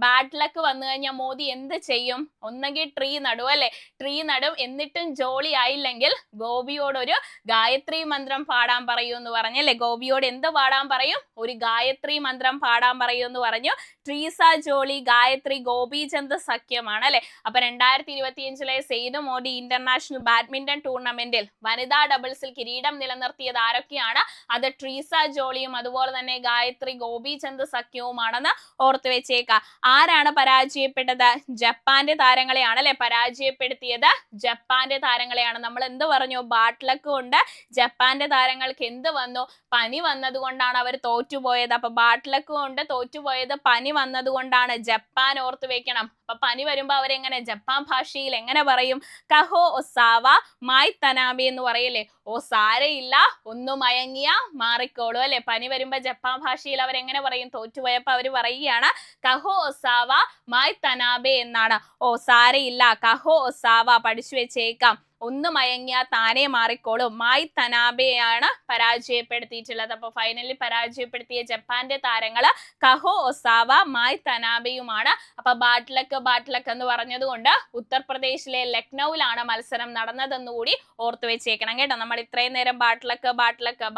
ബാഡ് ലക്ക് വന്നു കഴിഞ്ഞാൽ മോദി എന്ത് ചെയ്യും? ഒന്നെങ്കിൽ ട്രീ നടും അല്ലെ, ട്രീ നടും. എന്നിട്ടും ജോളി ആയില്ലെങ്കിൽ ഗോപിയോടൊരു ഗായത്രി മന്ത്രം പാടാൻ പറയൂ എന്ന് പറഞ്ഞല്ലേ. ഗോപിയോട് എന്ത് പാടാൻ പറയും? ഒരു ഗായത്രി മന്ത്രം പാടാൻ പറയൂ എന്ന് പറഞ്ഞു. ട്രീസ ജോളി ഗായത്രി ഗോപിചന്ദ് സഖ്യമാണ് അല്ലെ. അപ്പൊ 2025 സെയ്ദ് മോദി ഇന്റർനാഷണൽ ബാഡ്മിന്റൺ ടൂർണമെന്റിൽ വനിതാ ഡബിൾസിൽ കിരീടം നിലനിർത്തിയത് ആരൊക്കെയാണ്? അത് ട്രീസ ജോളിയും അതുപോലെ തന്നെ ഗായത്രി ഗോപിചന്ദ് സഖ്യവുമാണെന്ന് ഓർത്തു വെച്ചേക്ക. ആരാണ് പരാജയപ്പെട്ടത്? ജപ്പാന്റെ താരങ്ങളെയാണ് അല്ലെ പരാജയപ്പെടുത്തിയത്. ജപ്പാന്റെ താരങ്ങളെയാണ്. നമ്മൾ എന്ത് പറഞ്ഞു? ബാഡ് ലക്ക് കൊണ്ട് ജപ്പാന്റെ താരങ്ങൾക്ക് എന്ത് വന്നു? പനി വന്നത് കൊണ്ടാണ് അവർ തോറ്റുപോയത്. അപ്പൊ ബാഡ് ലക്ക് കൊണ്ട് തോറ്റുപോയത് പനി വന്നത് കൊണ്ടാണ്. ജപ്പാൻ ഓർത്തു വെക്കണം. അപ്പൊ പനി വരുമ്പോ അവരെങ്ങനെ ജപ്പാൻ ഭാഷയിൽ എങ്ങനെ പറയും? കഹോ ഒസാവ മായി തനാബി എന്ന് പറയല്ലേ. ഓ സാരയില്ല, ഒന്നു മയങ്ങിയ മാറിക്കോളൂ അല്ലെ. പനി വരുമ്പോ ജപ്പാൻ ഭാഷയിൽ അവരെങ്ങനെ പറയും? തോറ്റുപോയപ്പോ അവര് പറയുകയാണ് കഹോ ഒസാവ മായി തനാബെ എന്നാണ്. ഓ സാരയില്ല, കഹോ ഒസാവ പഠിച്ചു വെച്ചേക്കാം. ഒന്ന് മയങ്ങിയ താനെ മാറിക്കോളും. മായി തനാബെയാണ് പരാജയപ്പെടുത്തിയിട്ടുള്ളത്. അപ്പൊ ഫൈനലിൽ പരാജയപ്പെടുത്തിയ ജപ്പാന്റെ താരങ്ങള് കഹോ ഒസാവ മായി തനാബെയുമാണ്. അപ്പൊ ബാഡ് ലക്ക് എന്ന് പറഞ്ഞത് കൊണ്ട് ഉത്തർപ്രദേശിലെ ലക്നൌവിലാണ് മത്സരം നടന്നതെന്ന് കൂടി ഓർത്തു വെച്ചേക്കണം കേട്ടോ. നമ്മൾ ഇത്രയും നേരം ബാഡ് ലക്ക്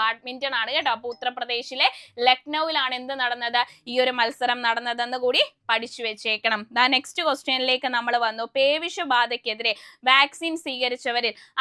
ബാഡ്മിന്റൺ ആണ് കേട്ടോ. അപ്പൊ ഉത്തർപ്രദേശിലെ ലക്നൌവിലാണ് എന്ത് നടന്നത്? ഈ ഒരു മത്സരം നടന്നതെന്ന് കൂടി പഠിച്ചു വെച്ചേക്കണം. നെക്സ്റ്റ് ക്വസ്റ്റ്യനിലേക്ക് നമ്മൾ വന്നു. പേവിഷബാധയ്ക്കെതിരെ വാക്സിൻ സ്വീകരിച്ചവരിൽ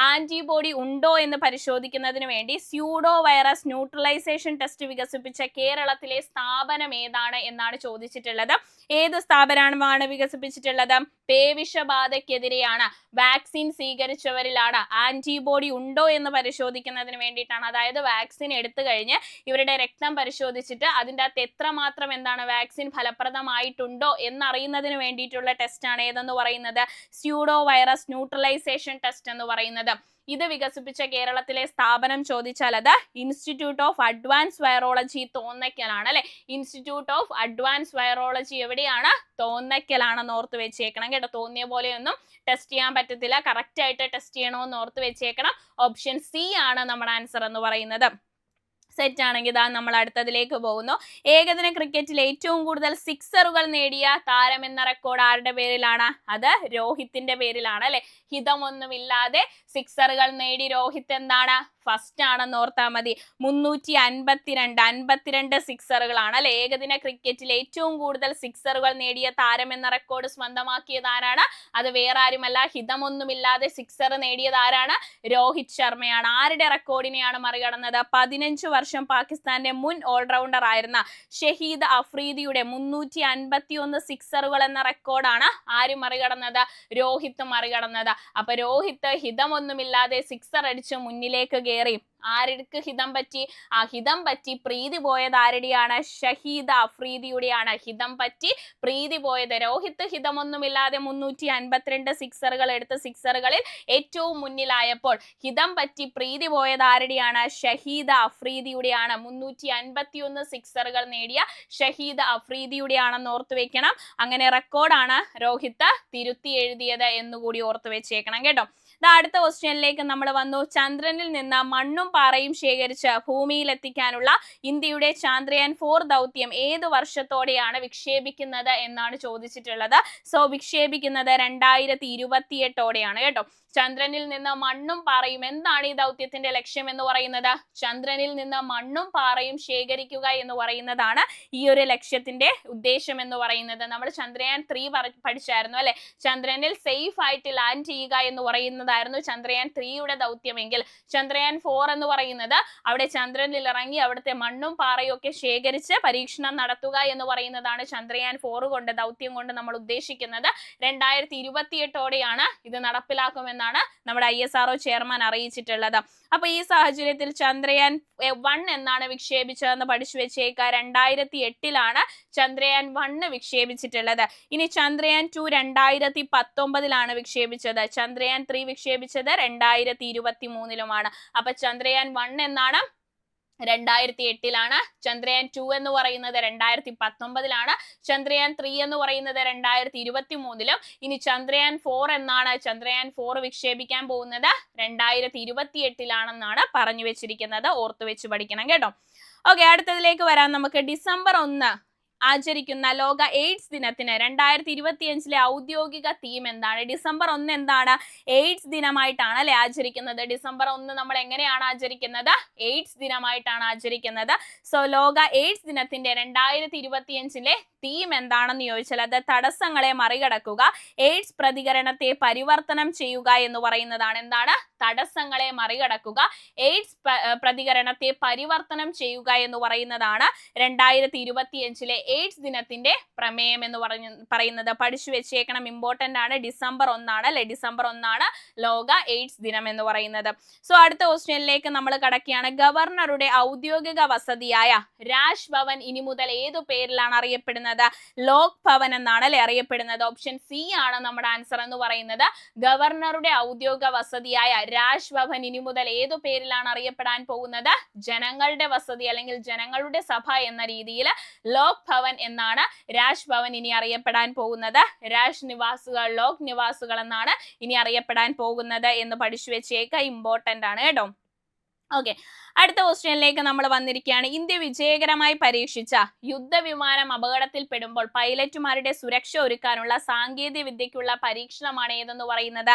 ആന്റിബോഡി ഉണ്ടോ എന്ന് പരിശോധിക്കുന്നതിന് വേണ്ടി സ്യൂഡോ വൈറസ് ന്യൂട്രലൈസേഷൻ ടെസ്റ്റ് വികസിപ്പിച്ച കേരളത്തിലെ സ്ഥാപനം ഏതാണ് എന്നാണ് ചോദിച്ചിട്ടുള്ളത്. ഏത് സ്ഥാപനമാണ് വികസിപ്പിച്ചിട്ടുള്ളത്? പേവിഷബാധയ്ക്കെതിരെയാണ്. വാക്സിൻ സ്വീകരിച്ചവരിലാണ്. ആന്റിബോഡി ഉണ്ടോ എന്ന് പരിശോധിക്കുന്നതിന് വേണ്ടിയിട്ടാണ്. അതായത് വാക്സിൻ എടുത്തു കഴിഞ്ഞ് ഇവരുടെ രക്തം പരിശോധിച്ചിട്ട് അതിൻ്റെ അകത്ത് എത്രമാത്രം എന്താണ് വാക്സിൻ ഫലപ്രദമായിട്ടുണ്ടോ എന്നറിയുന്നതിന് വേണ്ടിയിട്ടുള്ള ടെസ്റ്റ് ആണ് ഏതെന്ന് പറയുന്നത്? സ്യൂഡോ വൈറസ് ന്യൂട്രലൈസേഷൻ ടെസ്റ്റ് എന്ന് പറയുന്നത്. ഇത് വികസിപ്പിച്ച കേരളത്തിലെ സ്ഥാപനം ചോദിച്ചാൽ അത് ഇൻസ്റ്റിറ്റ്യൂട്ട് ഓഫ് അഡ്വാൻസ് വൈറോളജി തോന്നയ്ക്കലാണ് അല്ലെ. ഇൻസ്റ്റിറ്റ്യൂട്ട് ഓഫ് അഡ്വാൻസ് വൈറോളജി എവിടെയാണ്? തോന്നയ്ക്കലാണെന്ന് ഓർത്ത് വെച്ചേക്കണം കേട്ടോ. തോന്നിയ പോലെയൊന്നും ടെസ്റ്റ് ചെയ്യാൻ പറ്റത്തില്ല. കറക്റ്റ് ആയിട്ട് ടെസ്റ്റ് ചെയ്യണമെന്ന് ഓർത്ത് വെച്ചേക്കണം. ഓപ്ഷൻ സി ആണ് നമ്മുടെ ആൻസർ എന്ന് പറയുന്നത്. സെറ്റ് ആണെങ്കിൽ നമ്മൾ അടുത്തതിലേക്ക് പോകുന്നു. ഏകദിന ക്രിക്കറ്റിൽ ഏറ്റവും കൂടുതൽ സിക്സറുകൾ നേടിയ താരം എന്ന റെക്കോർഡ് ആരുടെ പേരിലാണ്? അത് രോഹിത്തിന്റെ പേരിലാണ് അല്ലെ. ഹിതമൊന്നുമില്ലാതെ സിക്സറുകൾ നേടി രോഹിത് എന്താണ്? ഫസ്റ്റ് ആണെന്ന് ഓർത്താൽ മതി. 352 സിക്സറുകളാണ് അല്ലെ. ഏകദിന ക്രിക്കറ്റിൽ ഏറ്റവും കൂടുതൽ സിക്സറുകൾ നേടിയ താരം എന്ന റെക്കോർഡ് സ്വന്തമാക്കിയത് ആരാണ്? അത് വേറെ ആരുമല്ല. ഹിതമൊന്നുമില്ലാതെ സിക്സർ നേടിയത് ആരാണ്? രോഹിത് ശർമ്മയാണ്. ആരുടെ റെക്കോർഡിനെയാണ് മറികടന്നത്? 15 വർഷം പാകിസ്ഥാന്റെ മുൻ ഓൾറൗണ്ടർ ആയിരുന്ന ഷഹീദ് അഫ്രീദിയുടെ 351 സിക്സറുകൾ എന്ന റെക്കോർഡാണ് ആര് മറികടന്നത്? രോഹിത് മറികടന്നത്. അപ്പൊ രോഹിത് ഹിതമൊന്നുമില്ലാതെ സിക്സർ അടിച്ച് മുന്നിലേക്ക് കയറി. ആർക്ക് ഹിതം പറ്റി? ഹിതം പറ്റി പ്രീതി പോയത് ആരുടെയാണ്? ഷഹീദ് അഫ്രീദിയുടെയാണ്. ഹിതം പറ്റി പ്രീതി പോയത്. രോഹിത് ഹിതമൊന്നുമില്ലാതെ 352 സിക്സറുകൾ എടുത്ത് സിക്സറുകളിൽ ഏറ്റവും മുന്നിലായപ്പോൾ ഹിതം പറ്റി പ്രീതി പോയത് ആരുടെയാണ്? ഷഹീദ് അഫ്രീദിയുടെയാണ്. 351 സിക്സറുകൾ നേടിയ ഷഹീദ് അഫ്രീദിയുടെയാണെന്ന് ഓർത്തു വെക്കണം. അങ്ങനെ റെക്കോർഡാണ് രോഹിത് തിരുത്തി എഴുതിയത് എന്നുകൂടി ഓർത്തു വെച്ചേക്കണം കേട്ടോ. അടുത്ത ക്വസ്റ്റ്യനിലേക്ക് നമ്മൾ വന്നു. ചന്ദ്രനിൽ നിന്ന് മണ്ണും പാറയും ശേഖരിച്ച് ഭൂമിയിൽ എത്തിക്കാനുള്ള ഇന്ത്യയുടെ ചന്ദ്രയാൻ 4 ദൗത്യം ഏത് വർഷത്തോടെയാണ് വിക്ഷേപിക്കുന്നത് എന്നാണ് ചോദിച്ചിട്ടുള്ളത്. സോ വിക്ഷേപിക്കുന്നത് 2028ഓടെയാണ് കേട്ടോ. ചന്ദ്രനിൽ നിന്ന് മണ്ണും പാറയും. എന്താണ് ഈ ദൗത്യത്തിന്റെ ലക്ഷ്യം എന്ന് പറയുന്നത്? ചന്ദ്രനിൽ നിന്ന് മണ്ണും പാറയും ശേഖരിക്കുക എന്ന് പറയുന്നതാണ് ഈ ഒരു ലക്ഷ്യത്തിന്റെ ഉദ്ദേശം എന്ന് പറയുന്നത്. നമ്മൾ ചന്ദ്രയാൻ 3 പഠിച്ചായിരുന്നു അല്ലെ. ചന്ദ്രനിൽ സേഫ് ആയിട്ട് ലാൻഡ് ചെയ്യുക എന്ന് പറയുന്നതായിരുന്നു ചന്ദ്രയാൻ 3യുടെ ദൗത്യമെങ്കിൽ ചന്ദ്രയാൻ 4 എന്ന് പറയുന്നത് അവിടെ ചന്ദ്രനിൽ ഇറങ്ങി അവിടുത്തെ മണ്ണും പാറയും ഒക്കെ ശേഖരിച്ച് പരീക്ഷണം നടത്തുക എന്ന് പറയുന്നതാണ് ചന്ദ്രയാൻ 4 കൊണ്ട് ദൗത്യം കൊണ്ട് നമ്മൾ ഉദ്ദേശിക്കുന്നത്. 2028ഓടെയാണ് ഇത് നടപ്പിലാക്കുമെന്ന് നമ്മുടെ ISRO ചെയർമാൻ അറിയിച്ചിട്ടുള്ളത്. അപ്പൊ ഈ സാഹചര്യത്തിൽ ചന്ദ്രയാൻ 1 എന്നാണ് വിക്ഷേപിച്ചതെന്ന് പഠിച്ചു വെച്ചേക്ക. 2008ലാണ് ചന്ദ്രയാൻ 1 വിക്ഷേപിച്ചിട്ടുള്ളത്. ഇനി ചന്ദ്രയാൻ 2 2019ലാണ് വിക്ഷേപിച്ചത്. ചന്ദ്രയാൻ 3 വിക്ഷേപിച്ചത് 2023ലുമാണ്. അപ്പൊ ചന്ദ്രയാൻ 1 എന്നാണ് 2008 ചന്ദ്രയാൻ 2 എന്ന് പറയുന്നത് 2019 ചന്ദ്രയാൻ 3 എന്ന് പറയുന്നത് 2023 ഇനി ചന്ദ്രയാൻ 4 എന്നാണ് ചന്ദ്രയാൻ 4 വിക്ഷേപിക്കാൻ പോകുന്നത് 2028 പറഞ്ഞു വെച്ചിരിക്കുന്നത്. ഓർത്തു വെച്ച് പഠിക്കണം കേട്ടോ. ഓക്കെ, അടുത്തതിലേക്ക് വരാം. നമുക്ക് ഡിസംബർ 1 ആചരിക്കുന്ന ലോക എയ്ഡ്സ് ദിനത്തിന് 2025 ഔദ്യോഗിക തീം എന്താണ്? ഡിസംബർ 1 എന്താണ്? എയ്ഡ്സ് ദിനമായിട്ടാണ് അല്ലെ ആചരിക്കുന്നത്. ഡിസംബർ 1 നമ്മൾ എങ്ങനെയാണ് ആചരിക്കുന്നത്? എയ്ഡ്സ് ദിനമായിട്ടാണ് ആചരിക്കുന്നത്. സോ ലോക എയ്ഡ്സ് ദിനത്തിന്റെ 2025 തീം എന്താണെന്ന് ചോദിച്ചാൽ അത് തടസ്സങ്ങളെ മറികടക്കുക, എയ്ഡ്സ് പ്രതികരണത്തെ പരിവർത്തനം ചെയ്യുക എന്ന് പറയുന്നതാണ്. എന്താണ്? തടസ്സങ്ങളെ മറികടക്കുക, എയ്ഡ്സ് പ്രതികരണത്തെ പരിവർത്തനം ചെയ്യുക എന്ന് പറയുന്നതാണ് 2025 എയ്ഡ്സ് ദിനത്തിന്റെ പ്രമേയം എന്ന് പറയുന്നത്. പഠിച്ചു വെച്ചേക്കണം, ഇമ്പോർട്ടന്റ് ആണ്. ഡിസംബർ 1 അല്ലെ, ഡിസംബർ 1 ലോക എയ്ഡ്സ് ദിനം എന്ന് പറയുന്നത്. സോ അടുത്ത ക്വസ്റ്റ്യനിലേക്ക് നമ്മൾ കടക്കുകയാണ്. ഗവർണറുടെ ഔദ്യോഗിക വസതിയായ രാജ് ഭവൻ ഇനി മുതൽ ഏതു പേരിലാണ് അറിയപ്പെടുന്നത്? ലോക് ഭവൻ എന്നാണ് അല്ലെ അറിയപ്പെടുന്നത്. ഓപ്ഷൻ സി ആണ് നമ്മുടെ ആൻസർ എന്ന് പറയുന്നത്. ഗവർണറുടെ ഔദ്യോഗിക വസതിയായ രാജ് ഭവൻ ഇനി മുതൽ ഏതു പേരിലാണ് അറിയപ്പെടാൻ പോകുന്നത്? ജനങ്ങളുടെ വസതി അല്ലെങ്കിൽ ജനങ്ങളുടെ സഭ എന്ന രീതിയിൽ ലോക് ഭവൻ എന്നാണ് രാജ് ഭവൻ ഇനി അറിയപ്പെടാൻ പോകുന്നത്. രാജ് നിവാസുകൾ, ലോക് നിവാസുകൾ എന്നാണ് ഇനി അറിയപ്പെടാൻ പോകുന്നത് എന്ന് പഠിച്ചു വെച്ചേക്ക, ഇമ്പോർട്ടന്റ് ആണ് കേട്ടോ. ഓക്കെ, അടുത്ത ക്വസ്റ്റ്യനിലേക്ക് നമ്മൾ വന്നിരിക്കുകയാണ്. ഇന്ത്യ വിജയകരമായി പരീക്ഷിച്ച യുദ്ധവിമാനം അപകടത്തിൽപ്പെടുമ്പോൾ പൈലറ്റുമാരുടെ സുരക്ഷ ഒരുക്കാനുള്ള സാങ്കേതിക വിദ്യക്കുള്ള പരീക്ഷണമാണ് ഏതെന്ന് പറയുന്നത്?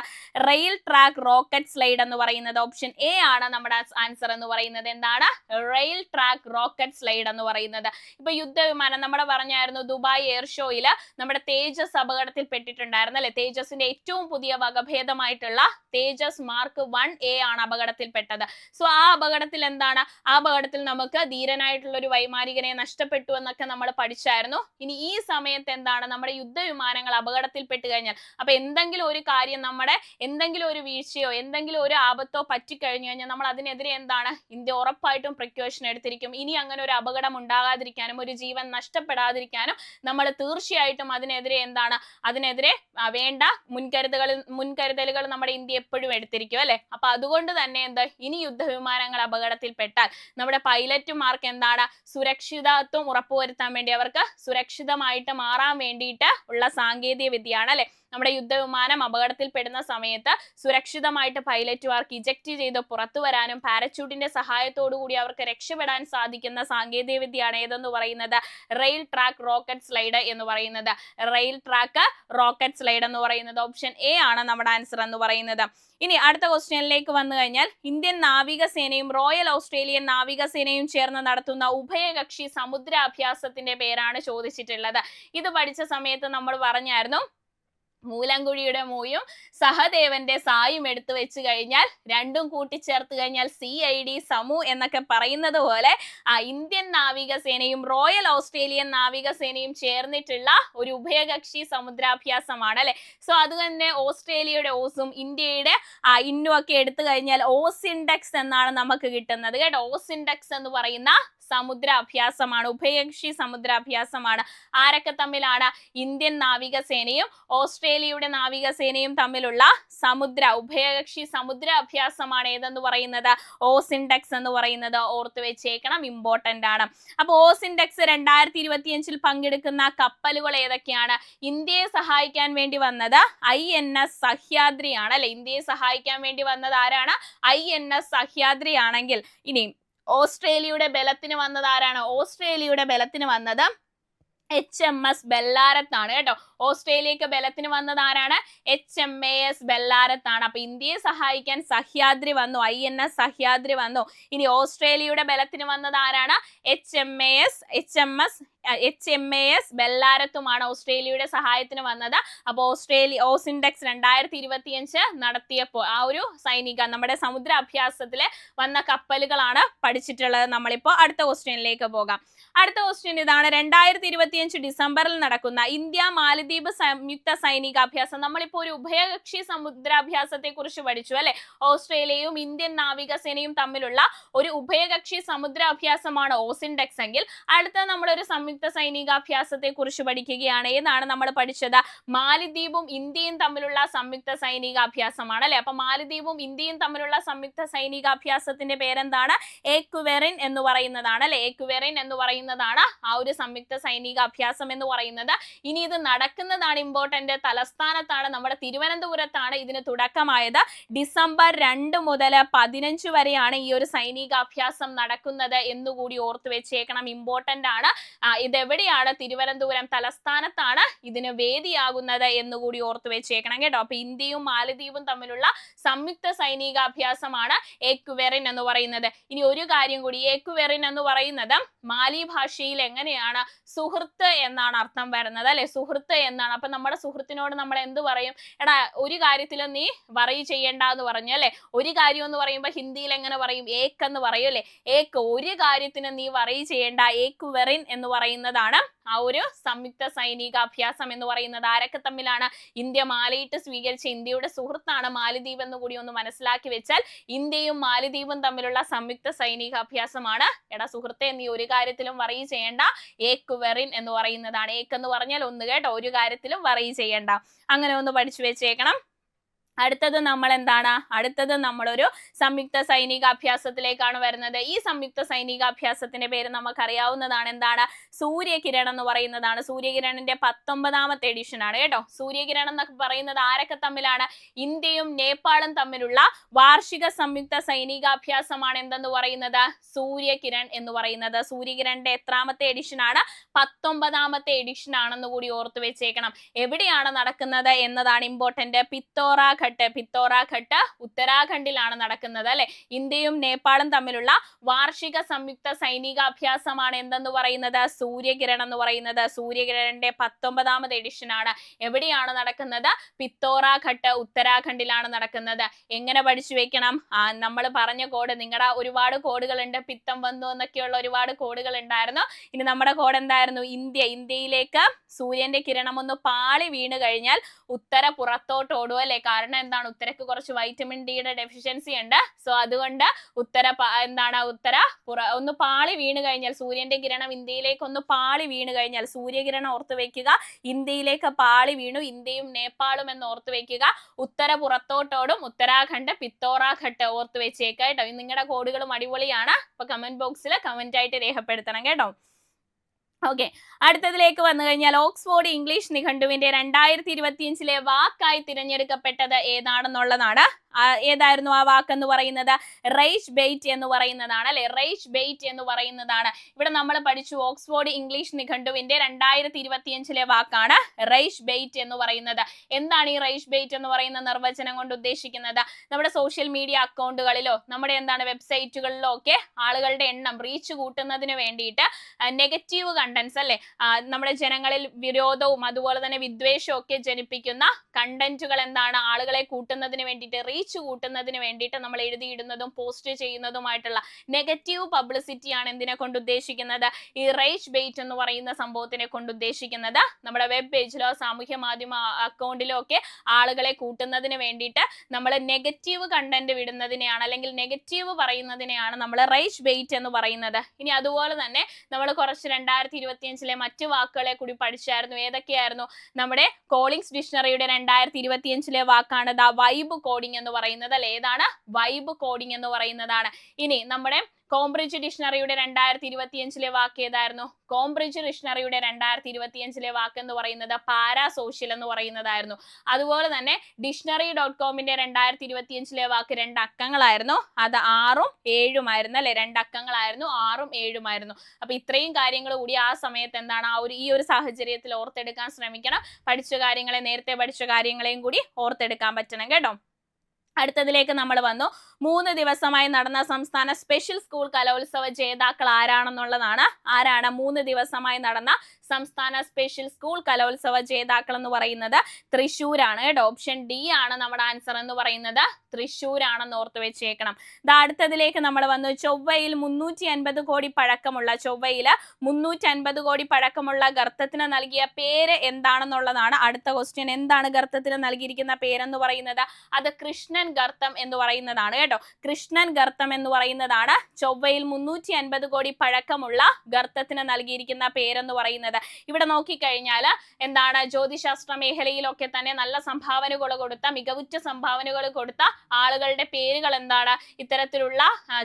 റെയിൽ ട്രാക്ക് റോക്കറ്റ് സ്ലൈഡ് എന്ന് പറയുന്നത്. ഓപ്ഷൻ എ ആണ് നമ്മുടെ ആൻസർ എന്ന് പറയുന്നത്. എന്താണ്? റെയിൽ ട്രാക്ക് റോക്കറ്റ് സ്ലൈഡ് എന്ന് പറയുന്നത്. ഇപ്പൊ യുദ്ധവിമാനം നമ്മൾ പറഞ്ഞായിരുന്നു, ദുബായ് എയർ ഷോയിൽ നമ്മുടെ തേജസ് അപകടത്തിൽ പെട്ടിട്ടുണ്ടായിരുന്നു അല്ലെ. തേജസിന്റെ ഏറ്റവും പുതിയ വകഭേദമായിട്ടുള്ള തേജസ് മാർക്ക് 1A ആണ് അപകടത്തിൽപ്പെട്ടത്. സോ ആ അപകടത്തിൽ എന്താണ്? ആ അപകടത്തിൽ നമുക്ക് ധീരനായിട്ടുള്ള ഒരു വൈമാനികനെ നഷ്ടപ്പെട്ടു എന്നൊക്കെ നമ്മൾ പഠിച്ചായിരുന്നു. ഇനി ഈ സമയത്ത് എന്താണ്? നമ്മുടെ യുദ്ധവിമാനങ്ങൾ അപകടത്തിൽപ്പെട്ട് കഴിഞ്ഞാൽ, അപ്പൊ എന്തെങ്കിലും ഒരു കാര്യം, നമ്മുടെ എന്തെങ്കിലും ഒരു വീഴ്ചയോ എന്തെങ്കിലും ഒരു ആപത്തോ പറ്റിക്കഴിഞ്ഞു കഴിഞ്ഞാൽ നമ്മൾ അതിനെതിരെ എന്താണ്? ഇന്ത്യ ഉറപ്പായിട്ടും പ്രിക്കോഷൻ എടുത്തിരിക്കും. ഇനി അങ്ങനെ ഒരു അപകടം ഉണ്ടാകാതിരിക്കാനും ഒരു ജീവൻ നഷ്ടപ്പെടാതിരിക്കാനും നമ്മൾ തീർച്ചയായിട്ടും അതിനെതിരെ എന്താണ്? അതിനെതിരെ വേണ്ട മുൻകരുതലുകൾ നമ്മുടെ ഇന്ത്യ എപ്പോഴും എടുത്തിരിക്കും അല്ലെ. അപ്പൊ അതുകൊണ്ട് തന്നെ ഇനി യുദ്ധവിമാനങ്ങൾ അപകടത്തിൽപ്പെട്ടാൽ നമ്മുടെ പൈലറ്റുമാർക്ക് എന്താണ്? സുരക്ഷിതത്വം ഉറപ്പുവരുത്താൻ വേണ്ടി, അവർക്ക് സുരക്ഷിതമായിട്ട് മാറാൻ വേണ്ടിയിട്ട് ഉള്ള സാങ്കേതിക വിദ്യയാണ് അല്ലെ. നമ്മുടെ യുദ്ധവിമാനം അപകടത്തിൽപ്പെടുന്ന സമയത്ത് സുരക്ഷിതമായിട്ട് പൈലറ്റുമാർക്ക് ഇജക്ട് ചെയ്ത് പുറത്തു വരാനും പാരച്യൂട്ടിന്റെ സഹായത്തോടു കൂടി അവർക്ക് രക്ഷപ്പെടാൻ സാധിക്കുന്ന സാങ്കേതിക വിദ്യയാണ് ഏതെന്ന് പറയുന്നത്? റെയിൽ ട്രാക്ക് റോക്കറ്റ് സ്ലൈഡ് എന്ന് പറയുന്നത്. റെയിൽ ട്രാക്ക് റോക്കറ്റ് സ്ലൈഡ് എന്ന് പറയുന്നത് ഓപ്ഷൻ എ ആണ് നമ്മുടെ ആൻസർ എന്ന് പറയുന്നത്. ഇനി അടുത്ത ക്വസ്റ്റ്യനിലേക്ക് വന്നു കഴിഞ്ഞാൽ, ഇന്ത്യൻ നാവികസേനയും റോയൽ ഓസ്ട്രേലിയൻ നാവികസേനയും ചേർന്ന് നടത്തുന്ന ഉഭയകക്ഷി സമുദ്രാഭ്യാസത്തിന്റെ പേരാണ് ചോദിച്ചിട്ടുള്ളത്. ഇത് പഠിച്ച സമയത്ത് നമ്മൾ പറഞ്ഞായിരുന്നു, മൂലങ്കുഴിയുടെ മൂയും സഹദേവന്റെ സായും എടുത്തു വെച്ച് കഴിഞ്ഞാൽ രണ്ടും കൂട്ടിച്ചേർത്ത് കഴിഞ്ഞാൽ CID സമു എന്നൊക്കെ പറയുന്നത് പോലെ ഇന്ത്യൻ നാവികസേനയും റോയൽ ഓസ്ട്രേലിയൻ നാവികസേനയും ചേർന്നിട്ടുള്ള ഒരു ഉഭയകക്ഷി സമുദ്രാഭ്യാസമാണ് അല്ലെ. സോ അത് തന്നെ ഓസ്ട്രേലിയയുടെ ഓസും ഇന്ത്യയുടെ ഇന്നും ഒക്കെ എടുത്തു കഴിഞ്ഞാൽ ഓസിൻഡെക്സ് എന്നാണ് നമുക്ക് കിട്ടുന്നത് കേട്ടോ. ഓസിൻഡെക്സ് എന്ന് പറയുന്ന സമുദ്രാഭ്യാസമാണ്, ഉഭയകക്ഷി സമുദ്രാഭ്യാസമാണ്. ആരൊക്കെ തമ്മിലാണ്? ഇന്ത്യൻ നാവികസേനയും ഓസ്ട്രേലിയയുടെ നാവികസേനയും തമ്മിലുള്ള ഉഭയകക്ഷി സമുദ്രാഭ്യാസമാണ് ഏതെന്ന് പറയുന്നത്? ഓസിൻഡെക്സ് എന്ന് പറയുന്നത്. ഓർത്തു വെച്ചേക്കണം, ഇമ്പോർട്ടന്റ് ആണ്. അപ്പൊ ഓസിൻഡെക്സ് 2025 പങ്കെടുക്കുന്ന കപ്പലുകൾ ഏതൊക്കെയാണ്? ഇന്ത്യയെ സഹായിക്കാൻ വേണ്ടി വന്നത് INS സഹ്യാദ്രി ആണ് അല്ലെ. ഇന്ത്യയെ സഹായിക്കാൻ വേണ്ടി വന്നത് ആരാണ്? INS സഹ്യാദ്രി ആണെങ്കിൽ, ഇനി ഓസ്ട്രേലിയയുടെ ബലത്തിന് വന്നത് ആരാണ്? ഓസ്ട്രേലിയയുടെ ബലത്തിന് വന്നത് HMS ബെല്ലാരത്ത് ആണ് കേട്ടോ. ഓസ്ട്രേലിയക്ക് ബലത്തിന് വന്നത് ആരാണ്? HMAS ബെല്ലാരത്ത് ആണ്. അപ്പൊ ഇന്ത്യയെ സഹായിക്കാൻ സഹ്യാദ്രി വന്നു, INS സഹ്യാദ്രി വന്നു. ഇനി ഓസ്ട്രേലിയയുടെ ബലത്തിന് വന്നത് ആരാണ്? HMAS ബെല്ലാരത്തുമാണ് ഓസ്ട്രേലിയയുടെ സഹായത്തിന് വന്നത്. അപ്പൊ ഓസിൻഡെക്സ് 2025 നടത്തിയപ്പോൾ ആ ഒരു നമ്മുടെ സമുദ്ര അഭ്യാസത്തില് വന്ന കപ്പലുകളാണ് പഠിച്ചിട്ടുള്ളത്. നമ്മളിപ്പോ അടുത്ത ക്വസ്റ്റ്യനിലേക്ക് പോകാം. അടുത്ത ക്വസ്റ്റ്യൻ ഇതാണ്. 2025 ഡിസംബറിൽ നടക്കുന്ന ഇന്ത്യ മാലദ്വീപ് സംയുക്ത സൈനിക അഭ്യാസം. നമ്മളിപ്പോ ഒരു ഉഭയകക്ഷി സമുദ്രാഭ്യാസത്തെ കുറിച്ച് പഠിച്ചു അല്ലെ. ഓസ്ട്രേലിയയും ഇന്ത്യൻ നാവികസേനയും തമ്മിലുള്ള ഒരു ഉഭയകക്ഷി സമുദ്രാഭ്യാസമാണ് ഓസിൻഡെക്സ് എങ്കിൽ, അടുത്ത നമ്മളൊരു സംയുക്ത സംയുക്ത സൈനികാഭ്യാസത്തെ കുറിച്ച് പഠിക്കുകയാണ്. ഏതാണ് നമ്മൾ പഠിച്ചത്? മാലിദ്വീപും ഇന്ത്യയും തമ്മിലുള്ള സംയുക്ത സൈനികാഭ്യാസമാണ് അല്ലെ. അപ്പൊ മാലിദ്വീപും ഇന്ത്യയും തമ്മിലുള്ള സംയുക്ത സൈനികാഭ്യാസത്തിന്റെ പേരെന്താണ്? ഏക്വെറിൻ എന്ന് പറയുന്നതാണ് അല്ലെ. ഏക്വെറിൻ എന്ന് പറയുന്നതാണ് ആ ഒരു സംയുക്ത സൈനികാഭ്യാസം എന്ന് പറയുന്നത്. ഇനി ഇത് നടക്കുന്നതാണ് ഇമ്പോർട്ടന്റ്, തലസ്ഥാനത്താണ്, നമ്മുടെ തിരുവനന്തപുരത്താണ് ഇതിന് തുടക്കമായത്. ഡിസംബർ 2 മുതൽ 15 വരെയാണ് ഈ ഒരു സൈനികാഭ്യാസം നടക്കുന്നത് എന്നുകൂടി ഓർത്തു വെച്ചേക്കണം, ഇമ്പോർട്ടന്റ് ആണ്. ഇതെവിടെയാണ്? തിരുവനന്തപുരം തലസ്ഥാനത്താണ് ഇതിന് വേദിയാകുന്നത് എന്നുകൂടി ഓർത്തു വെച്ചേക്കണം കേട്ടോ. അപ്പൊ ഇന്ത്യയും മാലദ്വീപും തമ്മിലുള്ള സംയുക്ത സൈനികാഭ്യാസമാണ് ഏക്വെറിൻ എന്ന് പറയുന്നത്. ഇനി ഒരു കാര്യം കൂടി, ഏക്വെറിൻ എന്ന് പറയുന്നത് മാലി ഭാഷയിൽ എങ്ങനെയാണ്? സുഹൃത്ത് എന്നാണ് അർത്ഥം വരുന്നത് അല്ലെ. സുഹൃത്ത് എന്നാണ്. അപ്പൊ നമ്മുടെ സുഹൃത്തിനോട് നമ്മൾ എന്ത് പറയും? എടാ ഒരു കാര്യത്തിലും നീ വറി ചെയ്യണ്ട എന്ന് പറഞ്ഞു അല്ലെ. ഒരു കാര്യം എന്ന് പറയുമ്പോൾ ഹിന്ദിയിൽ എങ്ങനെ പറയും? ഏക്ക് എന്ന് പറയും അല്ലെ. ഏക്ക്, ഒരു കാര്യത്തിന് നീ വറി ചെയ്യേണ്ട. ഏക്വെറിൻ എന്ന് പറയുന്നതാണ് ആ ഒരു സംയുക്ത സൈനികാഭ്യാസം എന്ന് പറയുന്നത്. ആരൊക്കെ തമ്മിലാണ്? ഇന്ത്യ മാലയിട്ട് സ്വീകരിച്ച ഇന്ത്യയുടെ സുഹൃത്താണ് മാലിദ്വീപ് എന്ന് കൂടി ഒന്ന് മനസ്സിലാക്കി വെച്ചാൽ ഇന്ത്യയും മാലിദ്വീപും തമ്മിലുള്ള സംയുക്ത സൈനികാഭ്യാസമാണ്. എടാ സുഹൃത്തെ, നീ ഒരു കാര്യത്തിലും വറി ചെയ്യേണ്ട, ഏക്വെറിൻ എന്ന് പറയുന്നതാണ്. ഏക്ക് എന്ന് പറഞ്ഞാൽ ഒന്ന് കേട്ടോ, ഒരു കാര്യത്തിലും വറി ചെയ്യേണ്ട. അങ്ങനെ ഒന്ന് പഠിച്ചു വെച്ചേക്കണം. അടുത്തത് നമ്മൾ എന്താണ്? അടുത്തത് നമ്മളൊരു സംയുക്ത സൈനികാഭ്യാസത്തിലേക്കാണ് വരുന്നത്. ഈ സംയുക്ത സൈനികാഭ്യാസത്തിന്റെ പേര് നമുക്കറിയാവുന്നതാണ്. എന്താണ്? സൂര്യകിരൺ എന്ന് പറയുന്നതാണ്. സൂര്യകിരണിന്റെ 19ാമത്തെ എഡിഷൻ ആണ് കേട്ടോ. സൂര്യകിരൺ എന്നൊക്കെ പറയുന്നത് ആരൊക്കെ തമ്മിലാണ്? ഇന്ത്യയും നേപ്പാളും തമ്മിലുള്ള വാർഷിക സംയുക്ത സൈനികാഭ്യാസമാണ് എന്തെന്ന് പറയുന്നത്? സൂര്യകിരൺ എന്ന് പറയുന്നത്. സൂര്യകിരണിന്റെ എത്രാമത്തെ എഡിഷൻ ആണ്? 19ാമത്തെ എഡിഷൻ ആണെന്ന് കൂടി ഓർത്തു വെച്ചേക്കണം. എവിടെയാണ് നടക്കുന്നത് എന്നതാണ് ഇമ്പോർട്ടന്റ്. പിത്തോറാഘട്ട് ഉത്തരാഖണ്ഡിലാണ് നടക്കുന്നത് അല്ലെ. ഇന്ത്യയും നേപ്പാളും തമ്മിലുള്ള വാർഷിക സംയുക്ത സൈനികാഭ്യാസമാണ് എന്തെന്ന് പറയുന്നത്? സൂര്യകിരൺ എന്ന് പറയുന്നത്. സൂര്യകിരണിന്റെ 19ാമത് എഡിഷൻ ആണ്. എവിടെയാണ് നടക്കുന്നത്? പിത്തോറാഘട്ട് ഉത്തരാഖണ്ഡിലാണ് നടക്കുന്നത്. എങ്ങനെ പഠിച്ചു വെക്കണം? നമ്മൾ പറഞ്ഞ കോഡ്, നിങ്ങളുടെ ഒരുപാട് കോഡുകൾ ഉണ്ട്. പിത്തം വന്നു എന്നൊക്കെയുള്ള ഒരുപാട് കോഡുകൾ ഉണ്ടായിരുന്നു. ഇനി നമ്മുടെ കോഡ് എന്തായിരുന്നു? ഇന്ത്യയിലേക്ക് സൂര്യന്റെ കിരണം ഒന്ന് പാളി വീണ് കഴിഞ്ഞാൽ ഉത്തര പുറത്തോട്ട് ഓടും അല്ലെ. കാരണം എന്താണ്? ഉത്തരക്ക് കുറച്ച് വൈറ്റമിൻ ഡിയുടെ ഡെഫിഷ്യൻസി ഉണ്ട്. സോ അതുകൊണ്ട് ഉത്തര ഒന്ന് പാളി വീണ് കഴിഞ്ഞാൽ, സൂര്യന്റെ കിരണം ഇന്ത്യയിലേക്ക് ഒന്ന് പാളി വീണ് കഴിഞ്ഞാൽ, സൂര്യകിരണം ഓർത്ത് വെക്കുക, ഇന്ത്യയിലേക്ക് പാളി വീണു, ഇന്ത്യയും നേപ്പാളും എന്ന് ഓർത്ത് വെക്കുക. ഉത്തര പുറത്തോട്ടോടും. ഉത്തരാഖണ്ഡ് പിത്തോറാഘട്ട് ഓർത്ത് വെച്ചേക്ക കേട്ടോ. നിങ്ങളുടെ കോഡുകളും അടിപൊളിയാണ്. അപ്പൊ കമന്റ് ബോക്സിൽ കമന്റ് ആയിട്ട് രേഖപ്പെടുത്തണം കേട്ടോ. ഓക്കെ, അടുത്തതിലേക്ക് വന്നു കഴിഞ്ഞാൽ ഓക്സ്ഫോർഡ് ഇംഗ്ലീഷ് നിഘണ്ടുവിന്റെ 2025 വാക്കായി തിരഞ്ഞെടുക്കപ്പെട്ടത് ഏതാണെന്നുള്ളതാണ്. ഏതായിരുന്നു ആ വാക്കെന്ന് പറയുന്നത്? റേജ് ബെയ്റ്റ് എന്ന് പറയുന്നതാണ് അല്ലെ. റേജ് ബെയ്റ്റ് എന്ന് പറയുന്നതാണ്. ഇവിടെ നമ്മൾ പഠിച്ചു ഓക്സ്ഫോർഡ് ഇംഗ്ലീഷ് നിഘണ്ടുവിന്റെ 2025 വാക്കാണ് റേജ് ബെയ്റ്റ് എന്ന് പറയുന്നത്. എന്താണ് ഈ റേജ് ബെയ്റ്റ് എന്ന് പറയുന്ന നിർവചനം കൊണ്ട് ഉദ്ദേശിക്കുന്നത്? നമ്മുടെ സോഷ്യൽ മീഡിയ അക്കൗണ്ടുകളിലോ നമ്മുടെ വെബ്സൈറ്റുകളിലോ ഒക്കെ ആളുകളുടെ എണ്ണം റീച്ച് കൂട്ടുന്നതിന് വേണ്ടിയിട്ട് നെഗറ്റീവ് കണ്ടന്റ്സ് അല്ലെ, നമ്മുടെ ജനങ്ങളിൽ വിരോധവും അതുപോലെ തന്നെ വിദ്വേഷവും ഒക്കെ ജനിപ്പിക്കുന്ന കണ്ടന്റുകൾ എന്താണ്? ആളുകളെ കൂട്ടുന്നതിന് വേണ്ടിയിട്ട്, റീച്ച് കൂട്ടുന്നതിന് വേണ്ടിയിട്ട് നമ്മൾ എഴുതിയിടുന്നതും പോസ്റ്റ് ചെയ്യുന്നതുമായിട്ടുള്ള നെഗറ്റീവ് പബ്ലിസിറ്റി ആണ് എന്തിനെ കൊണ്ട് ഉദ്ദേശിക്കുന്നത്? ഈ റേജ് ബെയ്റ്റ് എന്ന് പറയുന്ന സംഭവത്തിനെ കൊണ്ട് ഉദ്ദേശിക്കുന്നത്. നമ്മുടെ വെബ് പേജിലോ സാമൂഹ്യ മാധ്യമ അക്കൗണ്ടിലോ ഒക്കെ ആളുകളെ കൂട്ടുന്നതിന് വേണ്ടിയിട്ട് നമ്മൾ നെഗറ്റീവ് കണ്ടന്റ് വിടുന്നതിനെയാണ്, അല്ലെങ്കിൽ നെഗറ്റീവ് പറയുന്നതിനെയാണ് നമ്മൾ റേജ് ബെയ്റ്റ് എന്ന് പറയുന്നത്. ഇനി അതുപോലെ തന്നെ നമ്മൾ കുറച്ച് 2025 മറ്റ് വാക്കുകളെ കൂടി പഠിച്ചായിരുന്നു. ഏതൊക്കെയായിരുന്നു? നമ്മുടെ കോളിംഗ്സ് ഡിക്ഷണറിയുടെ 2025 വാക്കാണ് വൈബ് കോഡിംഗ് എന്ന് പറയുന്നത് അല്ലെ. ഏതാണ്? വൈബ് കോഡിംഗ് എന്ന് പറയുന്നതാണ്. ഇനി നമ്മുടെ കോംബ്രിഡ്ജ് ഡിക്ഷണറിയുടെ 2025 വാക്ക് ഏതായിരുന്നു? കോംബ്രിഡ്ജ് ഡിക്ഷണറിയുടെ 2025 വാക്ക് എന്ന് പറയുന്നത് പാരാസോഷ്യൽ എന്ന് പറയുന്നതായിരുന്നു. അതുപോലെ തന്നെ dictionary.comന്റെ 2025 വാക്ക് 2 അക്കങ്ങളായിരുന്നു. അത് 6ഉം 7ഉം ആയിരുന്നു അല്ലെ. 2 അക്കങ്ങളായിരുന്നു, 6ഉം 7ഉം ആയിരുന്നു. അപ്പൊ ഇത്രയും കാര്യങ്ങൾ കൂടി ആ സമയത്ത് എന്താണ് ഈ ഒരു സാഹചര്യത്തിൽ ഓർത്തെടുക്കാൻ ശ്രമിക്കണം. നേരത്തെ പഠിച്ച കാര്യങ്ങളെയും കൂടി ഓർത്തെടുക്കാൻ പറ്റണം കേട്ടോ. അടുത്തതിലേക്ക് നമ്മൾ വന്നു. 3 ദിവസമായി നടന്ന സംസ്ഥാന സ്പെഷ്യൽ സ്കൂൾ കലോത്സവ ജേതാക്കൾ ആരാണെന്നുള്ളതാണ്. ആരാണ് 3 ദിവസമായി നടന്ന സംസ്ഥാന സ്പെഷ്യൽ സ്കൂൾ കലോത്സവ ജേതാക്കൾ എന്ന് പറയുന്നത് തൃശ്ശൂരാണ് കേട്ടോ. ഓപ്ഷൻ ഡി ആണ് നമ്മുടെ ആൻസർ എന്ന് പറയുന്നത്, തൃശ്ശൂരാണെന്ന് ഓർത്ത് വെച്ചേക്കണം. അടുത്തതിലേക്ക് നമ്മൾ വന്നു. ചൊവ്വയിൽ 350 കോടി പഴക്കമുള്ള, ചൊവ്വയിൽ 350 കോടി പഴക്കമുള്ള ഗർത്തത്തിന് നൽകിയ പേര് എന്താണെന്നുള്ളതാണ് അടുത്ത ക്വസ്റ്റ്യൻ. എന്താണ് ഗർത്തത്തിന് നൽകിയിരിക്കുന്ന പേരെന്ന് പറയുന്നത്? അത് കൃഷ്ണൻ ഗർത്തം എന്ന് പറയുന്നതാണ് കേട്ടോ. കൃഷ്ണൻ ഗർത്തം എന്ന് പറയുന്നതാണ് ചൊവ്വയിൽ 350 കോടി പഴക്കമുള്ള ഗർത്തത്തിന് നൽകിയിരിക്കുന്ന പേരെന്ന് പറയുന്നത്. ഇവിടെ നോക്കിക്കഴിഞ്ഞാൽ എന്താണ്, ജ്യോതിശാസ്ത്ര മേഖലയിലൊക്കെ തന്നെ നല്ല സംഭാവനകൾ കൊടുത്ത, മികവുറ്റ സംഭാവനകൾ കൊടുത്ത ആളുകളുടെ പേരുകൾ എന്താണ് ഇത്തരത്തിലുള്ള